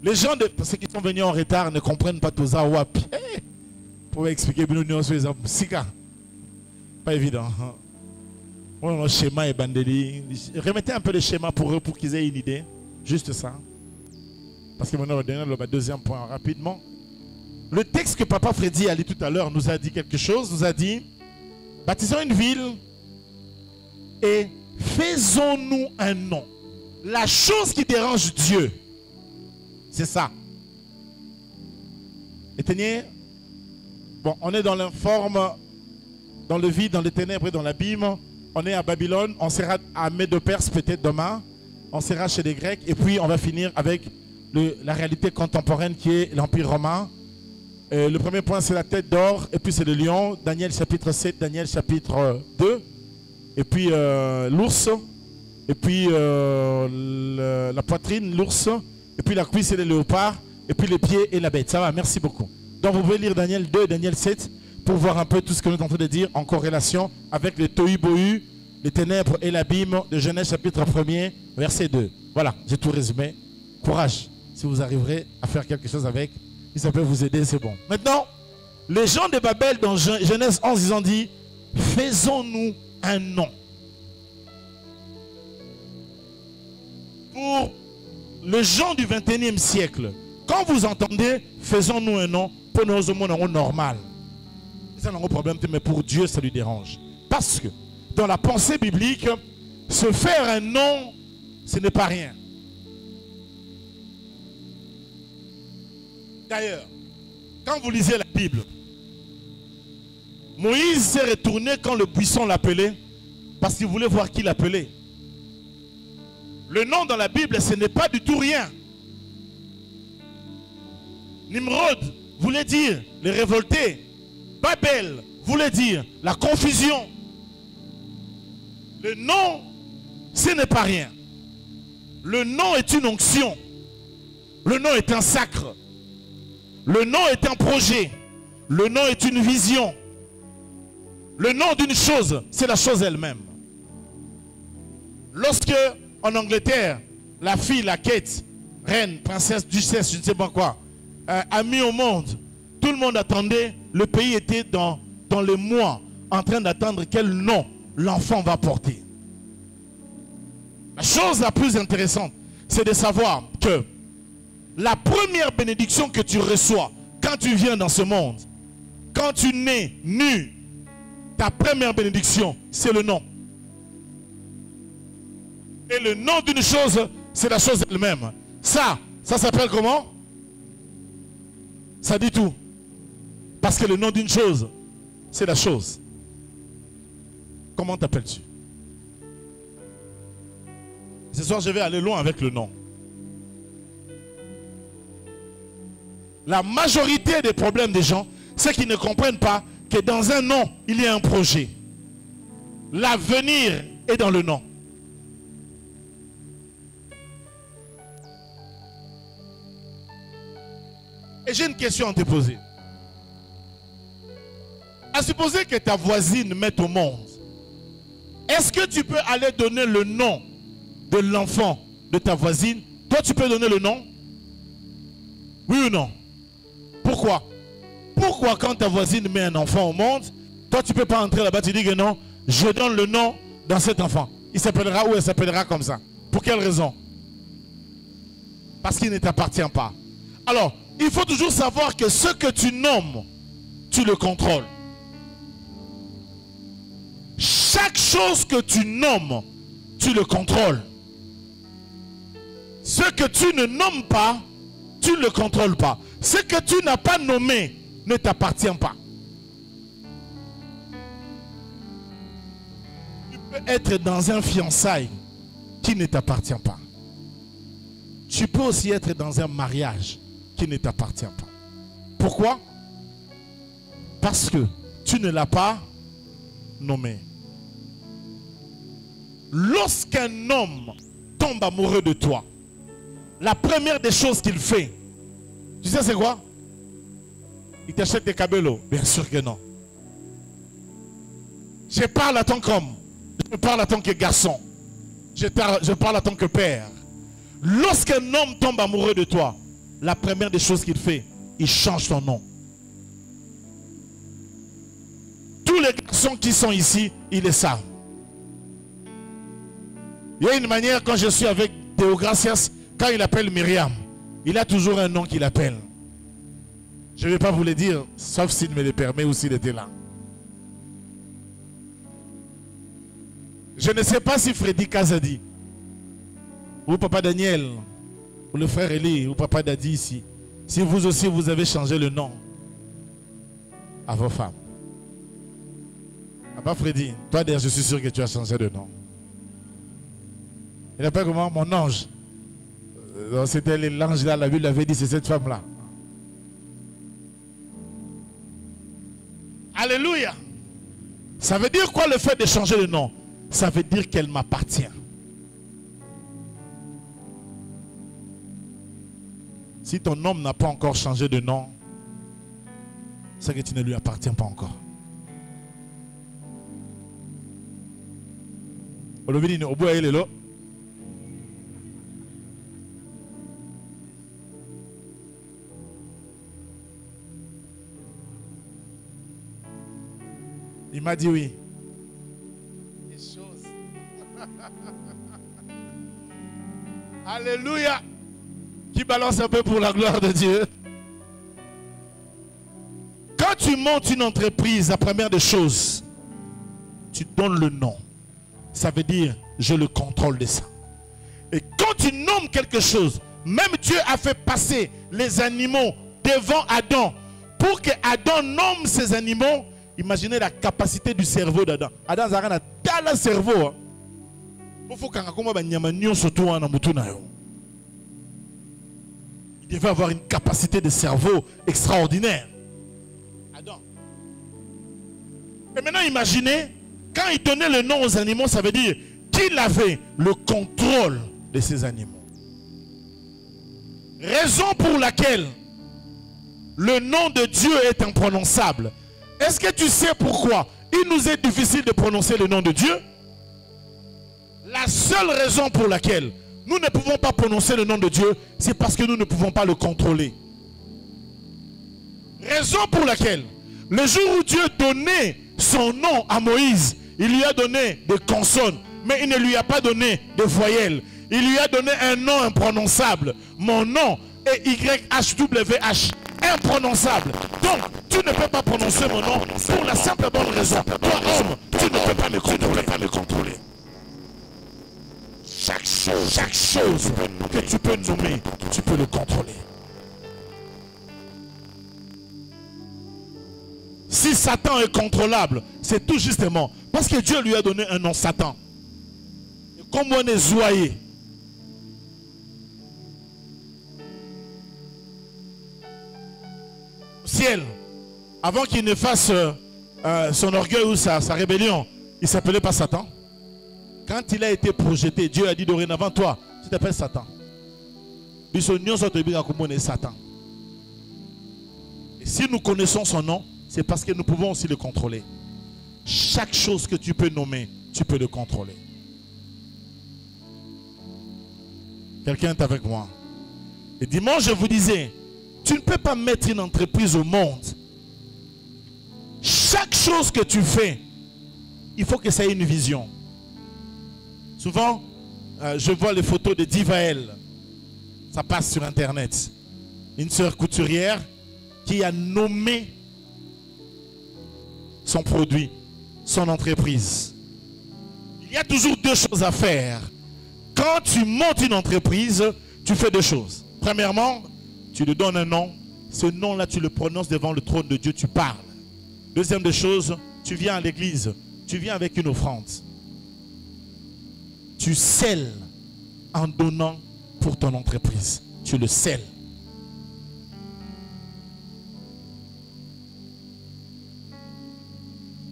Les gens, ceux qui sont venus en retard, ne comprennent pas tout ça. Pour expliquer, pas évident. Le schéma est bandeli. Remettez un peu le schéma pour eux, pour qu'ils aient une idée. Juste ça. Parce que maintenant, on va donner le deuxième point rapidement. Le texte que Papa Freddy a lu tout à l'heure nous a dit quelque chose. Nous a dit, bâtissons une ville et faisons-nous un nom. La chose qui dérange Dieu, c'est ça. Et bon, on est dans l'informe, dans le vide, dans les ténèbres et dans l'abîme. On est à Babylone, on sera à Médo-Perse peut-être demain. On sera chez les Grecs et puis on va finir avec la réalité contemporaine qui est l'Empire romain. Le premier point c'est la tête d'or et puis c'est le lion. Daniel chapitre 7, Daniel chapitre 2. Et puis l'ours. Et puis la poitrine, l'ours. Et puis la cuisse et le léopard. Et puis les pieds et la bête. Ça va, merci beaucoup. Donc vous pouvez lire Daniel 2 et Daniel 7 pour voir un peu tout ce que nous sommes en train de dire en corrélation avec le tohu-bohu, les ténèbres et l'abîme de Genèse chapitre 1er, verset 2. Voilà, j'ai tout résumé. Courage, si vous arriverez à faire quelque chose avec, si ça peut vous aider, c'est bon. Maintenant, les gens de Babel dans Genèse 11, ils ont dit, faisons-nous un nom. Pour les gens du 21e siècle, quand vous entendez, faisons-nous un nom, pour nous, c'est normal. C'est un problème, mais pour Dieu, ça lui dérange. Parce que dans la pensée biblique, se faire un nom, ce n'est pas rien. D'ailleurs, Quand vous lisez la Bible, Moïse s'est retourné quand le buisson l'appelait parce qu'il voulait voir qui l'appelait. Le nom dans la Bible, ce n'est pas du tout rien. Nimrod voulait dire les révoltés. Babel voulait dire la confusion. Le nom, ce n'est pas rien. Le nom est une onction. Le nom est un sacre. Le nom est un projet. Le nom est une vision. Le nom d'une chose, c'est la chose elle-même. Lorsque, en Angleterre, la fille, la Kate, reine, princesse, duchesse, je ne sais pas quoi, a mis au monde, tout le monde attendait, le pays était dans les mois, en train d'attendre quel nom l'enfant va porter. La chose la plus intéressante, c'est de savoir que la première bénédiction que tu reçois quand tu viens dans ce monde, quand tu nais nu, ta première bénédiction, c'est le nom. Et le nom d'une chose, c'est la chose elle-même. Ça s'appelle comment? Ça dit tout. Parce que le nom d'une chose, c'est la chose. Comment t'appelles-tu? Ce soir, je vais aller loin avec le nom. La majorité des problèmes des gens, c'est qu'ils ne comprennent pas que dans un nom, il y a un projet. L'avenir est dans le nom. Et j'ai une question à te poser. À supposer que ta voisine mette au monde, est-ce que tu peux aller donner le nom de l'enfant de ta voisine? Toi, tu peux donner le nom? Oui ou non? Pourquoi? Pourquoi quand ta voisine met un enfant au monde, toi, tu ne peux pas entrer là-bas, tu dis que non, je donne le nom dans cet enfant. Il s'appellera ou elle s'appellera comme ça. Pour quelle raison? Parce qu'il ne t'appartient pas. Alors, il faut toujours savoir que ce que tu nommes, tu le contrôles. Chaque chose que tu nommes, tu le contrôles. Ce que tu ne nommes pas, tu ne le contrôles pas. Ce que tu n'as pas nommé ne t'appartient pas. Tu peux être dans un fiançailles qui ne t'appartient pas. Tu peux aussi être dans un mariage qui ne t'appartient pas. Pourquoi? Parce que tu ne l'as pas nommé. Lorsqu'un homme tombe amoureux de toi, la première des choses qu'il fait, tu sais c'est quoi? Il t'achète des cabelots? Bien sûr que non. Je parle à tant qu'homme, je parle à tant que garçon, je parle à tant que père. Lorsqu'un homme tombe amoureux de toi, la première des choses qu'il fait, il change ton nom. Tous les garçons qui sont ici, ils le savent. Il y a une manière, quand je suis avec Théogracias, quand il appelle Myriam, il a toujours un nom qu'il appelle. Je ne vais pas vous le dire, sauf s'il me le permet ou s'il était là. Je ne sais pas si Freddy Kazadi, ou Papa Daniel, ou le frère Eli, ou Papa Dadi ici, si vous aussi vous avez changé le nom à vos femmes. Ah pas Freddy, toi d'ailleurs je suis sûr que tu as changé de nom. Il appelle comment? Mon ange. C'était l'ange là, la Bible avait dit c'est cette femme là. Alléluia. Ça veut dire quoi le fait de changer de nom? Ça veut dire qu'elle m'appartient. Si ton homme n'a pas encore changé de nom, c'est que tu ne lui appartiens pas encore. Il m'a dit oui. Des choses. Alléluia. Qui balance un peu pour la gloire de Dieu. Quand tu montes une entreprise, la première des choses, tu donnes le nom. Ça veut dire, je le contrôle de ça. Et quand tu nommes quelque chose, même Dieu a fait passer les animaux devant Adam pour que Adam nomme ses animaux, imaginez la capacité du cerveau d'Adam. Adam a un cerveau. Il devait avoir une capacité de cerveau extraordinaire. Adam. Et maintenant, imaginez, quand il donnait le nom aux animaux, ça veut dire qu'il avait le contrôle de ces animaux. Raison pour laquelle le nom de Dieu est imprononçable. Est-ce que tu sais pourquoi il nous est difficile de prononcer le nom de Dieu? La seule raison pour laquelle nous ne pouvons pas prononcer le nom de Dieu, c'est parce que nous ne pouvons pas le contrôler. Raison pour laquelle, le jour où Dieu donnait son nom à Moïse, il lui a donné des consonnes, mais il ne lui a pas donné de voyelles. Il lui a donné un nom imprononçable. Mon nom est YHWH, imprononçable. Donc, tu ne peux pas prononcer mon nom pour la simple bonne raison. Toi, homme, tu ne peux pas me contrôler. Chaque chose que tu peux nommer, tu peux le contrôler. Si Satan est contrôlable, c'est tout justement parce que Dieu lui a donné un nom, Satan. Et comme on est zoyé, ciel, avant qu'il ne fasse son orgueil ou sa rébellion, il ne s'appelait pas Satan. Quand il a été projeté, Dieu a dit dorénavant, toi, tu t'appelles Satan. Satan. Et si nous connaissons son nom, c'est parce que nous pouvons aussi le contrôler. Chaque chose que tu peux nommer, tu peux le contrôler. Quelqu'un est avec moi. Et dimanche, je vous disais, tu ne peux pas mettre une entreprise au monde. Chaque chose que tu fais, il faut que ça ait une vision. Souvent, je vois les photos de Divael. Ça passe sur Internet. Une sœur couturière qui a nommé son produit, son entreprise. Il y a toujours deux choses à faire. Quand tu montes une entreprise, tu fais deux choses. Premièrement, tu lui donnes un nom. Ce nom-là, tu le prononces devant le trône de Dieu, tu parles. Deuxième des choses, tu viens à l'église. Tu viens avec une offrande. Tu scelles en donnant pour ton entreprise. Tu le scelles.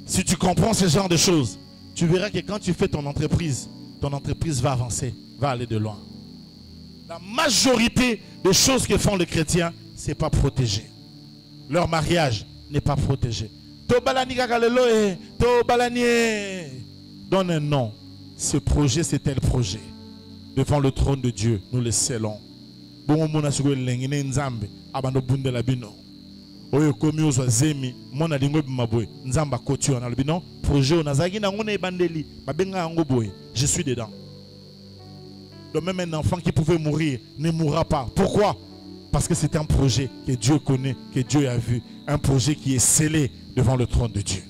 Si tu comprends ce genre de choses, tu verras que quand tu fais ton entreprise va avancer, va aller de loin. La majorité des choses que font les chrétiens, ce n'est pas protégé. Leur mariage n'est pas protégé. Donne un nom. Ce projet, c'est tel projet. Devant le trône de Dieu, nous le scellons. Je suis dedans. Donc même un enfant qui pouvait mourir ne mourra pas. Pourquoi? Parce que c'est un projet que Dieu connaît, que Dieu a vu. Un projet qui est scellé devant le trône de Dieu.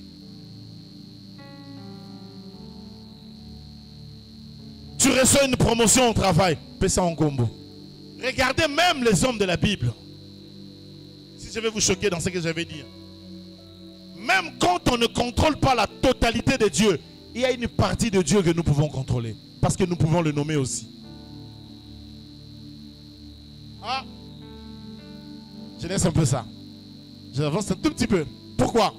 Tu reçois une promotion au travail. Fais ça en combo. Regardez même les hommes de la Bible. Si je vais vous choquer dans ce que je vais dire. Même quand on ne contrôle pas la totalité de Dieu, il y a une partie de Dieu que nous pouvons contrôler. Parce que nous pouvons le nommer aussi. Ah, je laisse un peu ça. J'avance un tout petit peu. Pourquoi?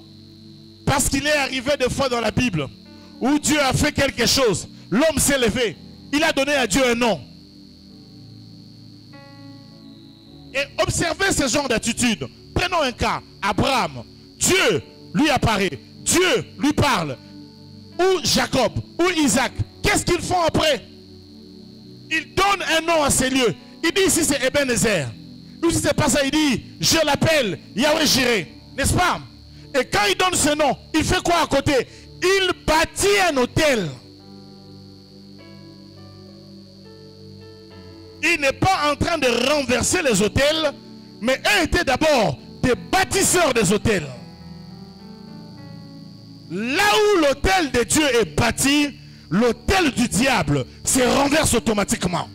Parce qu'il est arrivé des fois dans la Bible où Dieu a fait quelque chose. L'homme s'est levé. Il a donné à Dieu un nom. Et observez ce genre d'attitude. Prenons un cas. Abraham. Dieu lui apparaît. Dieu lui parle. Ou Jacob. Ou Isaac. Qu'est-ce qu'ils font après? Ils donnent un nom à ces lieux. Il dit ici c'est Ebenezer. Ou si c'est pas ça, il dit je l'appelle Yahweh Jireh. N'est-ce pas? Et quand il donne ce nom, il fait quoi à côté? Il bâtit un hôtel. Il n'est pas en train de renverser les hôtels, mais eux étaient d'abord des bâtisseurs des hôtels. Là où l'hôtel de Dieu est bâti, l'hôtel du diable se renverse automatiquement.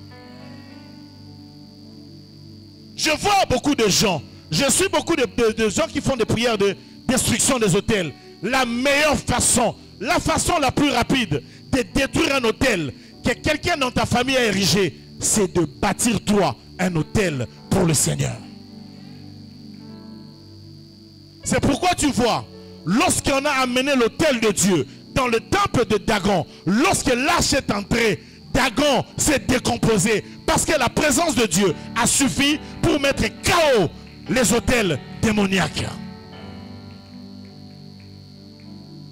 Je vois beaucoup de gens, Je suis beaucoup de gens qui font des prières de destruction des hôtels. La meilleure façon, la façon la plus rapide de détruire un hôtel que quelqu'un dans ta famille a érigé, c'est de bâtir toi un hôtel pour le Seigneur. C'est pourquoi tu vois, lorsqu'on a amené l'autel de Dieu dans le temple de Dagon, lorsque l'arche est entrée, Dagon s'est décomposé parce que la présence de Dieu a suffi pour mettre KO les autels démoniaques.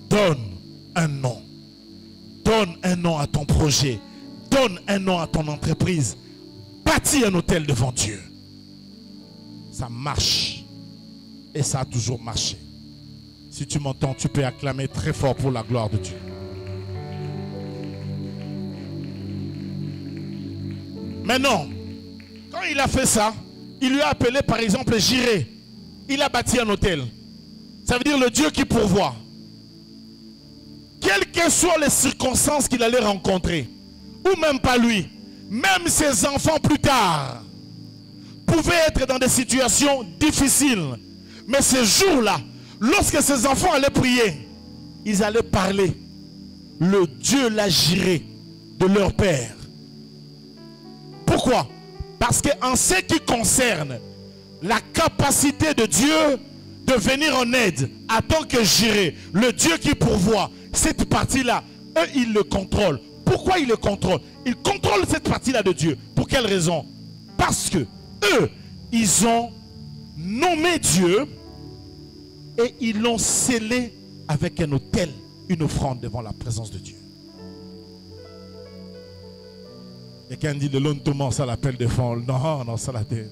Donne un nom. Donne un nom à ton projet. Donne un nom à ton entreprise. Bâtis un hôtel devant Dieu. Ça marche. Et ça a toujours marché. Si tu m'entends, tu peux acclamer très fort pour la gloire de Dieu. Maintenant, quand il a fait ça, il lui a appelé par exemple Jiré. Il a bâti un hôtel. Ça veut dire le Dieu qui pourvoit. Quelles que soient les circonstances qu'il allait rencontrer, ou même pas lui, même ses enfants plus tard, pouvaient être dans des situations difficiles. Mais ces jours-là, lorsque ses enfants allaient prier, ils allaient parler. Le Dieu l'a Jiré de leur père. Pourquoi? Parce qu'en ce qui concerne la capacité de Dieu de venir en aide, en tant que Jiré, le Dieu qui pourvoit, cette partie-là, eux, ils le contrôlent. Pourquoi ils le contrôlent? Ils contrôlent cette partie-là de Dieu. Pour quelle raison? Parce que eux, ils ont nommé Dieu et ils l'ont scellé avec un autel, une offrande devant la présence de Dieu. Et quand on dit de l'ontement, ça l'appelle de fond. Non, non, ça l'a dit.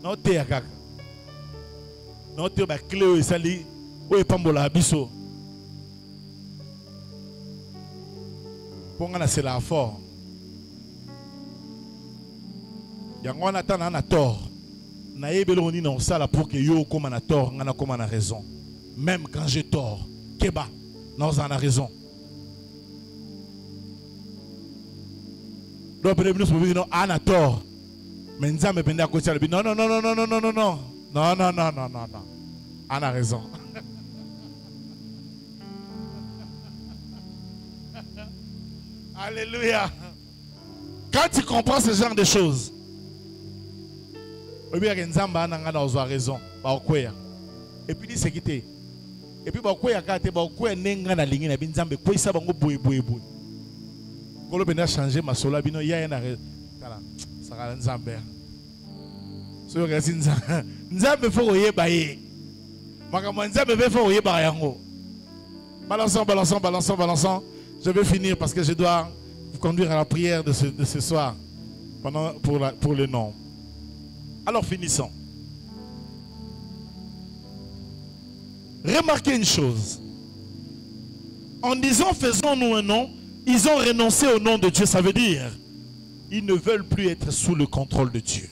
Non, t'es à caca. Non, t'es à clé, ça lit. Où est Pambola Abisso? Pour qu'on a c'est la fort. Yango on attend un tort. Naïbel on dit non ça là pour que yo comme on a tort, on a comme on a raison. Même quand j'ai tort, Keba, non on a raison. Donc peut-être nous pouvons dire non on a tort. Mais nous avons besoin à côté de non non non non non non non non non non non non non non non. On a raison. Alléluia. Quand tu comprends ce genre de choses, et puis raison. Et puis c'est quitté. Et puis quand changé ma sola bino ya na ça nzambe. So nzambe faut oyeba ye. Makambo nzambe faut oyeba yango. Balançons, balançons, balançons, balançons. Je vais finir parce que je dois vous conduire à la prière de ce soir pour le nom. Alors finissons. Remarquez une chose. En disant faisons-nous un nom, ils ont renoncé au nom de Dieu. Ça veut dire ils ne veulent plus être sous le contrôle de Dieu.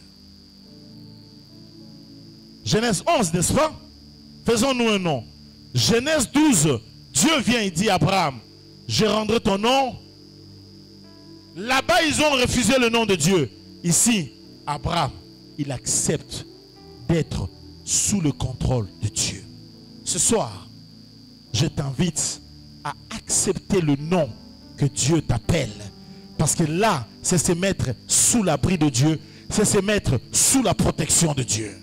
Genèse 11, n'est-ce pas? Faisons-nous un nom. Genèse 12, Dieu vient et dit à Abraham, je rendrai ton nom. Là-bas, ils ont refusé le nom de Dieu. Ici, Abraham, il accepte d'être sous le contrôle de Dieu. Ce soir, je t'invite à accepter le nom que Dieu t'appelle. Parce que là, c'est se mettre sous l'abri de Dieu. C'est se mettre sous la protection de Dieu.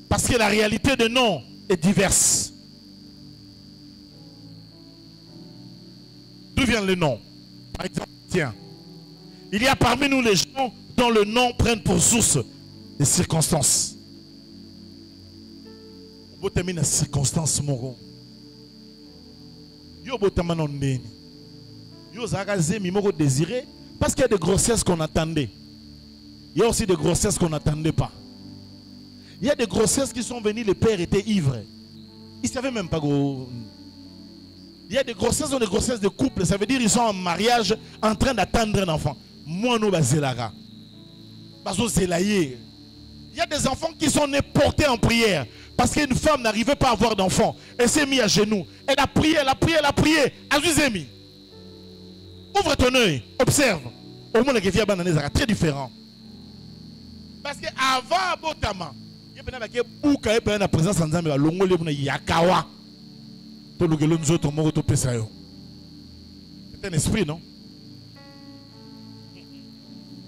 Parce que la réalité de nom est diverse. D'où vient le nom? Par exemple, tiens, il y a parmi nous les gens dont le nom prennent pour source les circonstances. On termine la circonstance moro. Yo botamano ndeni. Yo zagazemi moko désiré parce qu'il y a des grossesses qu'on attendait. Il y a aussi des grossesses qu'on n'attendait pas. Il y a des grossesses qui sont venues, le père était ivre. Il ne savait même pas. Il y a des grossesses de couple. Ça veut dire qu'ils sont en mariage en train d'attendre un enfant. Moi, nous, bazelara. Il y a des enfants qui sont nés portés en prière. Parce qu'une femme n'arrivait pas à avoir d'enfant. Elle s'est mise à genoux. Elle a prié, elle a prié, elle a prié. Azuzemi. Ouvre ton œil. Observe. Au moins, les filles sont très différents. Parce que avant Abotama, il y a la présence en Zambie, il y a Yakawa. C'est un esprit, non?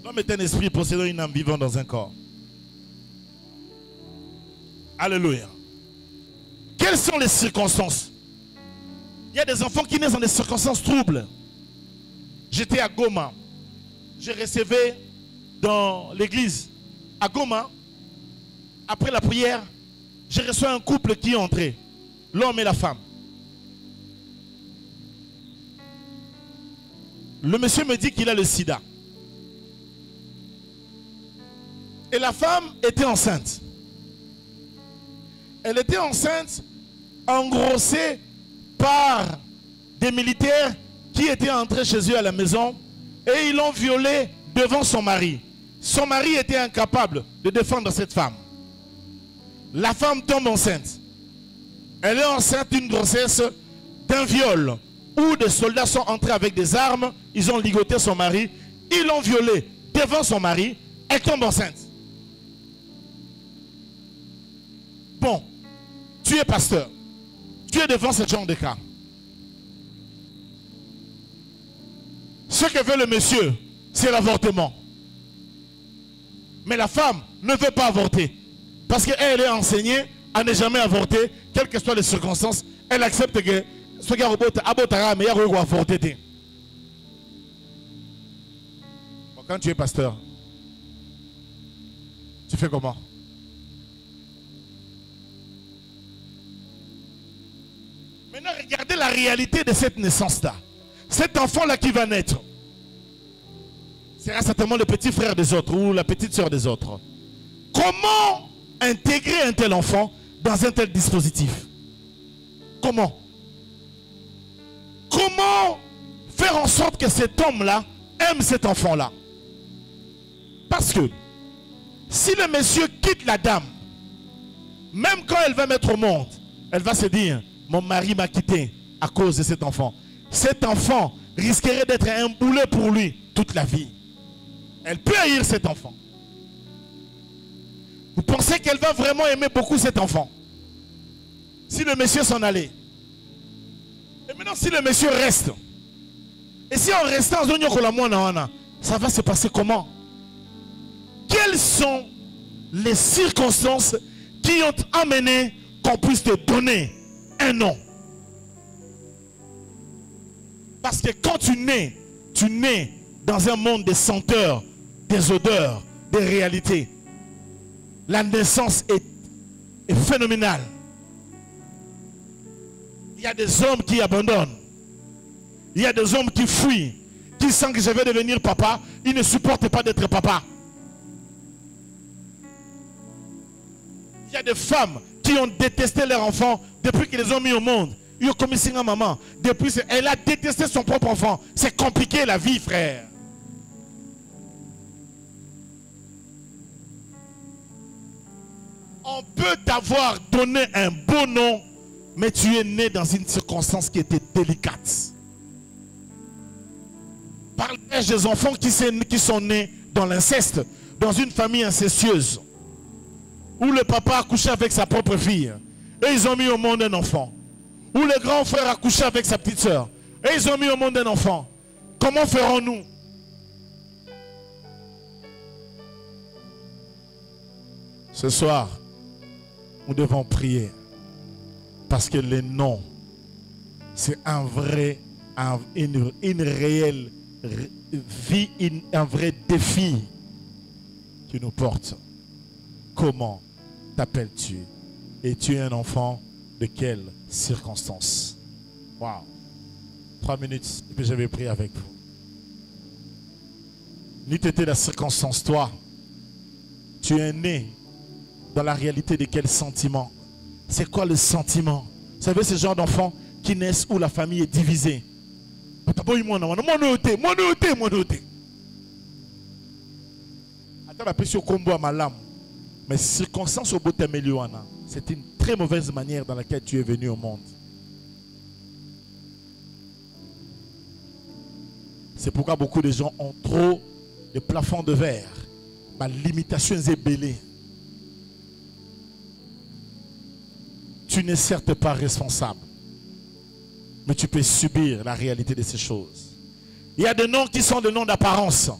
L'homme est un esprit possédant une âme vivant dans un corps. Alléluia. Quelles sont les circonstances? Il y a des enfants qui naissent dans des circonstances troubles. J'étais à Goma. J'ai recevais dans l'église à Goma. Après la prière, j'ai reçu un couple qui est entré. L'homme et la femme. Le monsieur me dit qu'il a le sida. Et la femme était enceinte. Elle était enceinte, engrossée par des militaires qui étaient entrés chez eux à la maison et ils l'ont violée devant son mari. Son mari était incapable de défendre cette femme. La femme tombe enceinte. Elle est enceinte d'une grossesse d'un viol où des soldats sont entrés avec des armes, ils ont ligoté son mari, ils l'ont violée devant son mari, elle tombe enceinte. Bon, tu es pasteur, tu es devant ce genre de cas. Ce que veut le monsieur, c'est l'avortement. Mais la femme ne veut pas avorter. Parce qu'elle est enseignée à ne jamais avorter, quelles que soient les circonstances. Elle accepte que ce gars abotara, mais il y a avorter. Quand tu es pasteur, tu fais comment? Maintenant, regardez la réalité de cette naissance-là. Cet enfant-là qui va naître sera certainement le petit frère des autres ou la petite soeur des autres. Comment intégrer un tel enfant dans un tel dispositif? Comment? Comment faire en sorte que cet homme-là aime cet enfant-là? Parce que si le monsieur quitte la dame, même quand elle va mettre au monde, elle va se dire, mon mari m'a quitté à cause de cet enfant. Cet enfant risquerait d'être un boulet pour lui toute la vie. Elle peut haïr cet enfant. Vous pensez qu'elle va vraiment aimer beaucoup cet enfant? Si le monsieur s'en allait. Et maintenant, si le monsieur reste. Et si en restant, ça va se passer comment? Quelles sont les circonstances qui ont amené qu'on puisse te donner un nom? Parce que quand tu nais dans un monde des senteurs, des odeurs, des réalités. La naissance est phénoménale. Il y a des hommes qui abandonnent. Il y a des hommes qui fuient, qui sentent que je vais devenir papa, ils ne supportent pas d'être papa. Il y a des femmes qui ont détesté leur enfant depuis qu'ils les ont mis au monde. Ils ont commis à maman. Depuis, elle a détesté son propre enfant. C'est compliqué la vie, frère. On peut t'avoir donné un beau nom, mais tu es né dans une circonstance qui était délicate. Parlez des enfants qui sont nés dans l'inceste, dans une famille incestueuse, où le papa a couché avec sa propre fille, et ils ont mis au monde un enfant. Où le grand frère a couché avec sa petite soeur, et ils ont mis au monde un enfant. Comment ferons-nous? Ce soir, nous devons prier. Parce que les noms, c'est un vrai, une réelle vie, un vrai défi qui nous porte. Comment t'appelles-tu? Et tu es un enfant de quelles circonstances? Waouh! 3 minutes, et puis je vais prier avec vous. Ni t'étais la circonstance, toi, tu es né dans la réalité de quel sentiment? C'est quoi le sentiment? Vous savez, ce genre d'enfants qui naissent où la famille est divisée. Attends, la pression combo à ma lame. Mais circonstances au bout de c'est une très mauvaise manière dans laquelle tu es venu au monde. C'est pourquoi beaucoup de gens ont trop les plafonds de verre, les limitations ébellées. Tu n'es certes pas responsable, mais tu peux subir la réalité de ces choses. Il y a des noms qui sont des noms d'apparence.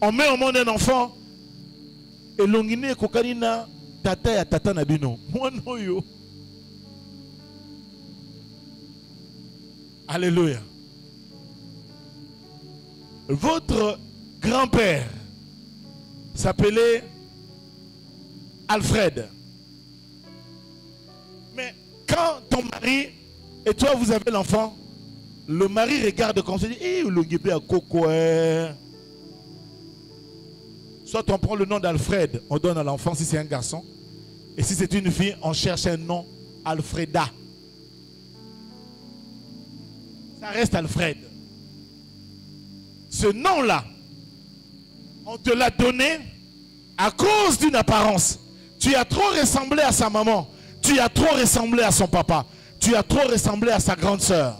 On met au monde un enfant et l'ongine kokanina tata ya tata nabino. Monoyo. Alléluia. Votre grand-père s'appelait Alfred. Mais quand ton mari et toi vous avez l'enfant, le mari regarde comme ça et dit, eh, le guébé à coco. Soit on prend le nom d'Alfred, on donne à l'enfant si c'est un garçon. Et si c'est une fille, on cherche un nom, Alfreda. Ça reste Alfred. Ce nom-là, on te l'a donné à cause d'une apparence. Tu as trop ressemblé à sa maman. Tu as trop ressemblé à son papa. Tu as trop ressemblé à sa grande sœur.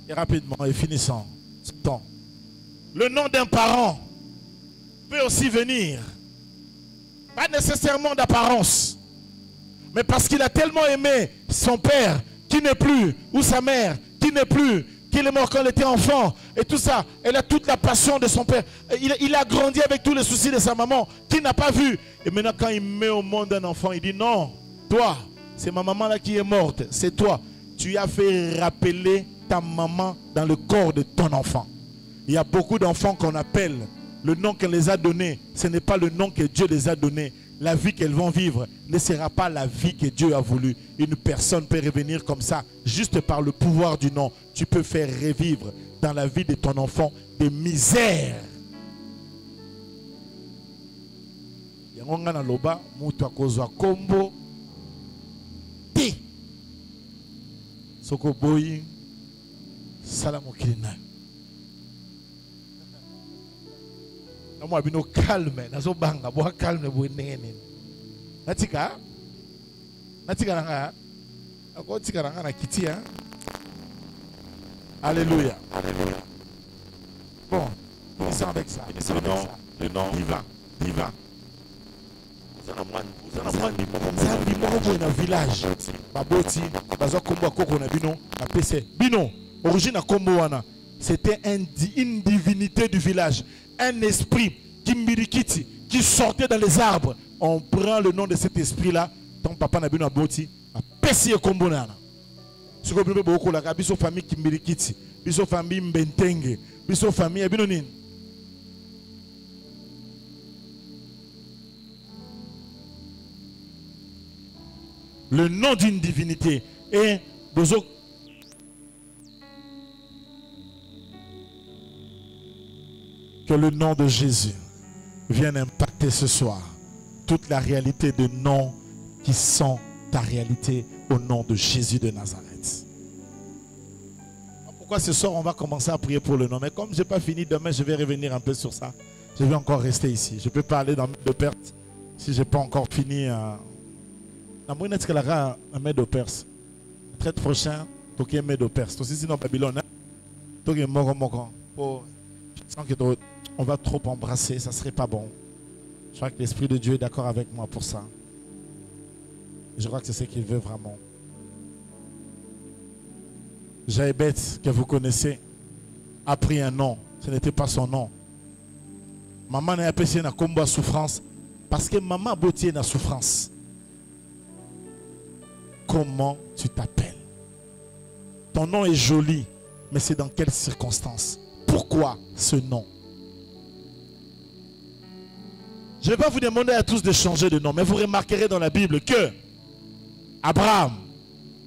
Et rapidement, et finissant ce temps. Le nom d'un parent peut aussi venir, pas nécessairement d'apparence, mais parce qu'il a tellement aimé son père qui n'est plus, ou sa mère qui n'est plus, qu'il est mort quand il était enfant, et tout ça. Elle a toute la passion de son père. Il a grandi avec tous les soucis de sa maman, qu'il n'a pas vu. Et maintenant, quand il met au monde un enfant, il dit non, toi, c'est ma maman là qui est morte, c'est toi. Tu as fait rappeler ta maman dans le corps de ton enfant. Il y a beaucoup d'enfants qu'on appelle, le nom qu'elle les a donné, ce n'est pas le nom que Dieu les a donné. La vie qu'elles vont vivre ne sera pas la vie que Dieu a voulu. Une personne peut revenir comme ça, juste par le pouvoir du nom. Tu peux faire revivre dans la vie de ton enfant des misères. Moi bino calme nazo banga bo calme bo nene natika nanga ako tika nanga na kitia. Alléluia. Bon, finissons avec ça. Le nom divin. Na village baboti bazo kombo koko na bino na PC bino origine kombo wana. C'était une divinité du village, un esprit qui mirikiti, qui sortait dans les arbres. On prend le nom de cet esprit-là. Ton papa n'a pas boti, a pesé kombo nana. Ce que vous beaucoup la biso famille qui mirikiti, biso famille mbentenge, biso famille abinonin. Le nom d'une divinité et bozo. Que le nom de Jésus vienne impacter ce soir toute la réalité de noms qui sont ta réalité au nom de Jésus de Nazareth. Pourquoi ce soir on va commencer à prier pour le nom? Mais comme je n'ai pas fini, demain je vais revenir un peu sur ça. Je vais encore rester ici. Je peux pas aller dans de Perse si je n'ai pas encore fini. Dans mon est-ce que la maître de Perse. Très prochain, tu es maître de Perse. Tu sinon Babylone. Tu es mort. Je sens que on va trop embrasser, ça ne serait pas bon. Je crois que l'Esprit de Dieu est d'accord avec moi pour ça. Je crois que c'est ce qu'il veut vraiment. Jaébet, que vous connaissez, a pris un nom. Ce n'était pas son nom. Maman n'a pas na combat souffrance parce que maman botier na souffrance. Comment tu t'appelles? Ton nom est joli, mais c'est dans quelles circonstances? Pourquoi ce nom? Je ne vais pas vous demander à tous de changer de nom, mais vous remarquerez dans la Bible que Abraham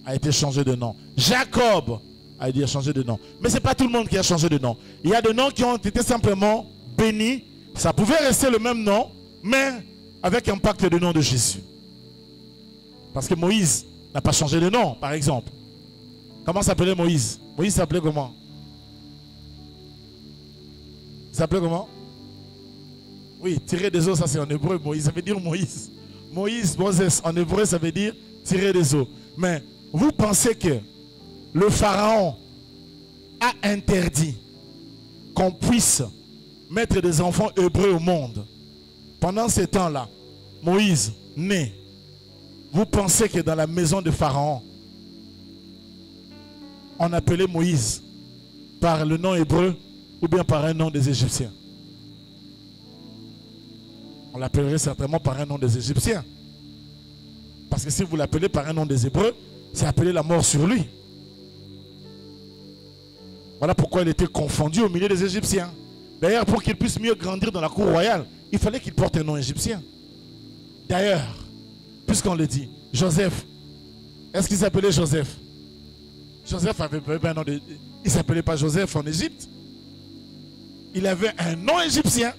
a été changé de nom. Jacob a été changé de nom. Mais ce n'est pas tout le monde qui a changé de nom. Il y a des noms qui ont été simplement bénis. Ça pouvait rester le même nom, mais avec impact du nom de Jésus. Parce que Moïse n'a pas changé de nom, par exemple. Comment s'appelait Moïse? Moïse s'appelait comment? Il s'appelait comment? Oui, tirer des eaux, ça c'est en hébreu. Moïse, ça veut dire Moïse. Moïse, Moses, en hébreu, ça veut dire tirer des eaux. Mais vous pensez que le pharaon a interdit qu'on puisse mettre des enfants hébreux au monde. Pendant ces temps-là, Moïse naît. Vous pensez que dans la maison de Pharaon, on appelait Moïse par le nom hébreu ou bien par un nom des Égyptiens? On l'appellerait certainement par un nom des Égyptiens. Parce que si vous l'appelez par un nom des Hébreux, c'est appeler la mort sur lui. Voilà pourquoi il était confondu au milieu des Égyptiens. D'ailleurs, pour qu'il puisse mieux grandir dans la cour royale, il fallait qu'il porte un nom égyptien. D'ailleurs, puisqu'on le dit, Joseph, est-ce qu'il s'appelait Joseph? Joseph avait un nom de... Il ne s'appelait pas Joseph en Égypte. Il avait un nom égyptien.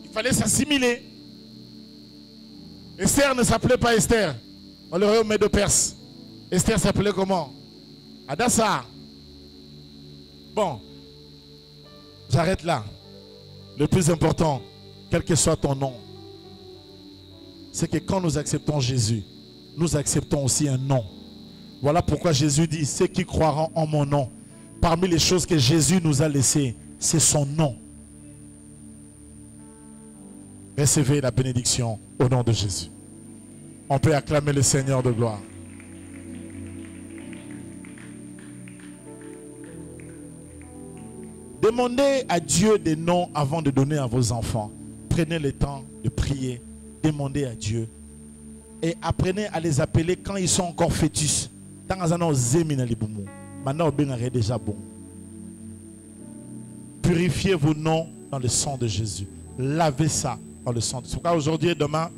Il fallait s'assimiler. Esther ne s'appelait pas Esther. On le royaume de Perse. Esther s'appelait comment? Adassa. Bon, j'arrête là. Le plus important, quel que soit ton nom, c'est que quand nous acceptons Jésus, nous acceptons aussi un nom. Voilà pourquoi Jésus dit, ceux qui croiront en mon nom, parmi les choses que Jésus nous a laissées, c'est son nom. Recevez la bénédiction au nom de Jésus. On peut acclamer le Seigneur de gloire. Demandez à Dieu des noms avant de donner à vos enfants. Prenez le temps de prier. Demandez à Dieu. Et apprenez à les appeler quand ils sont encore fœtus. Maintenant, déjà bon. Purifiez vos noms dans le sang de Jésus. Lavez ça dans le sang de Jésus. Aujourd'hui et demain,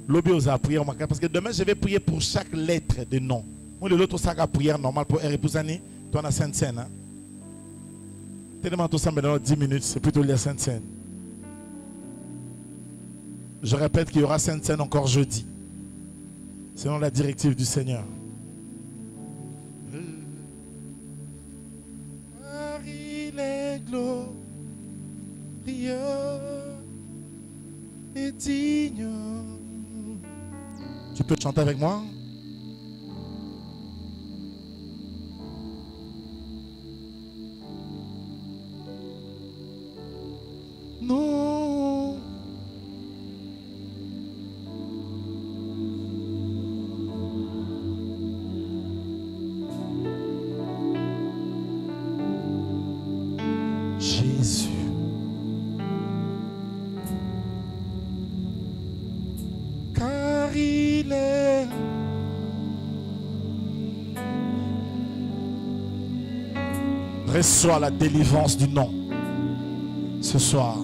l'objet aux prières. Parce que demain, je vais prier pour chaque lettre de nom. Moi, l'autre, ça prière normale pour Eripoussani. Toi, on a Sainte-Seine. Tellement tout ça maintenant 10 minutes, c'est plutôt la Sainte-Seine. Je répète qu'il y aura Sainte-Seine encore jeudi, selon la directive du Seigneur. Marie les glorieux et digne. Tu peux chanter avec moi? Non. Jésus. Car il est reçois la délivrance du nom ce soir.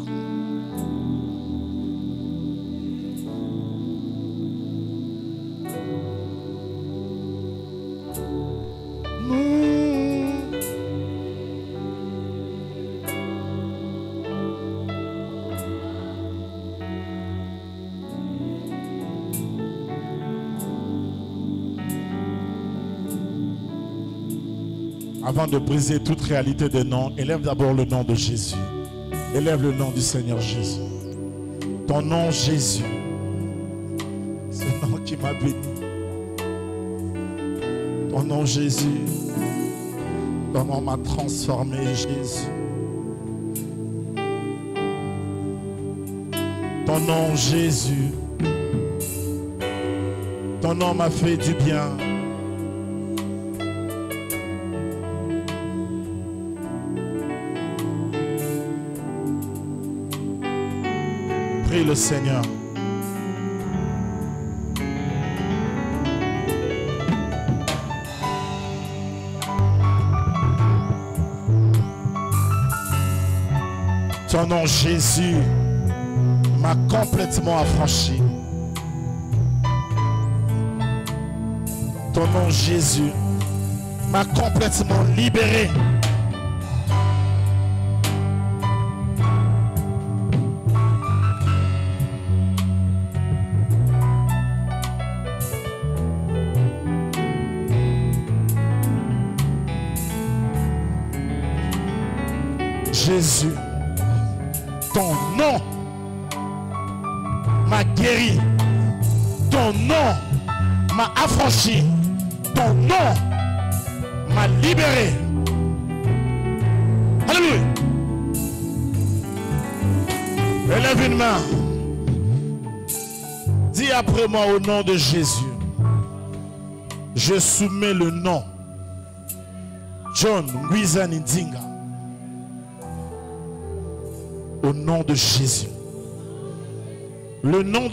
Avant de briser toute réalité de nom, élève d'abord le nom de Jésus. Élève le nom du Seigneur Jésus. Ton nom Jésus. Ce nom qui m'a béni. Ton nom Jésus. Ton nom m'a transformé Jésus. Ton nom Jésus. Ton nom m'a fait du bien. Prie le Seigneur. Ton nom Jésus m'a complètement affranchi. Ton nom Jésus m'a complètement libéré. Jésus, ton nom m'a guéri, ton nom m'a affranchi, ton nom m'a libéré. Alléluia. Élève une main. Dis après moi au nom de Jésus. Je soumets le nom John Nguizani Ndinga au nom de Jésus. Le nom de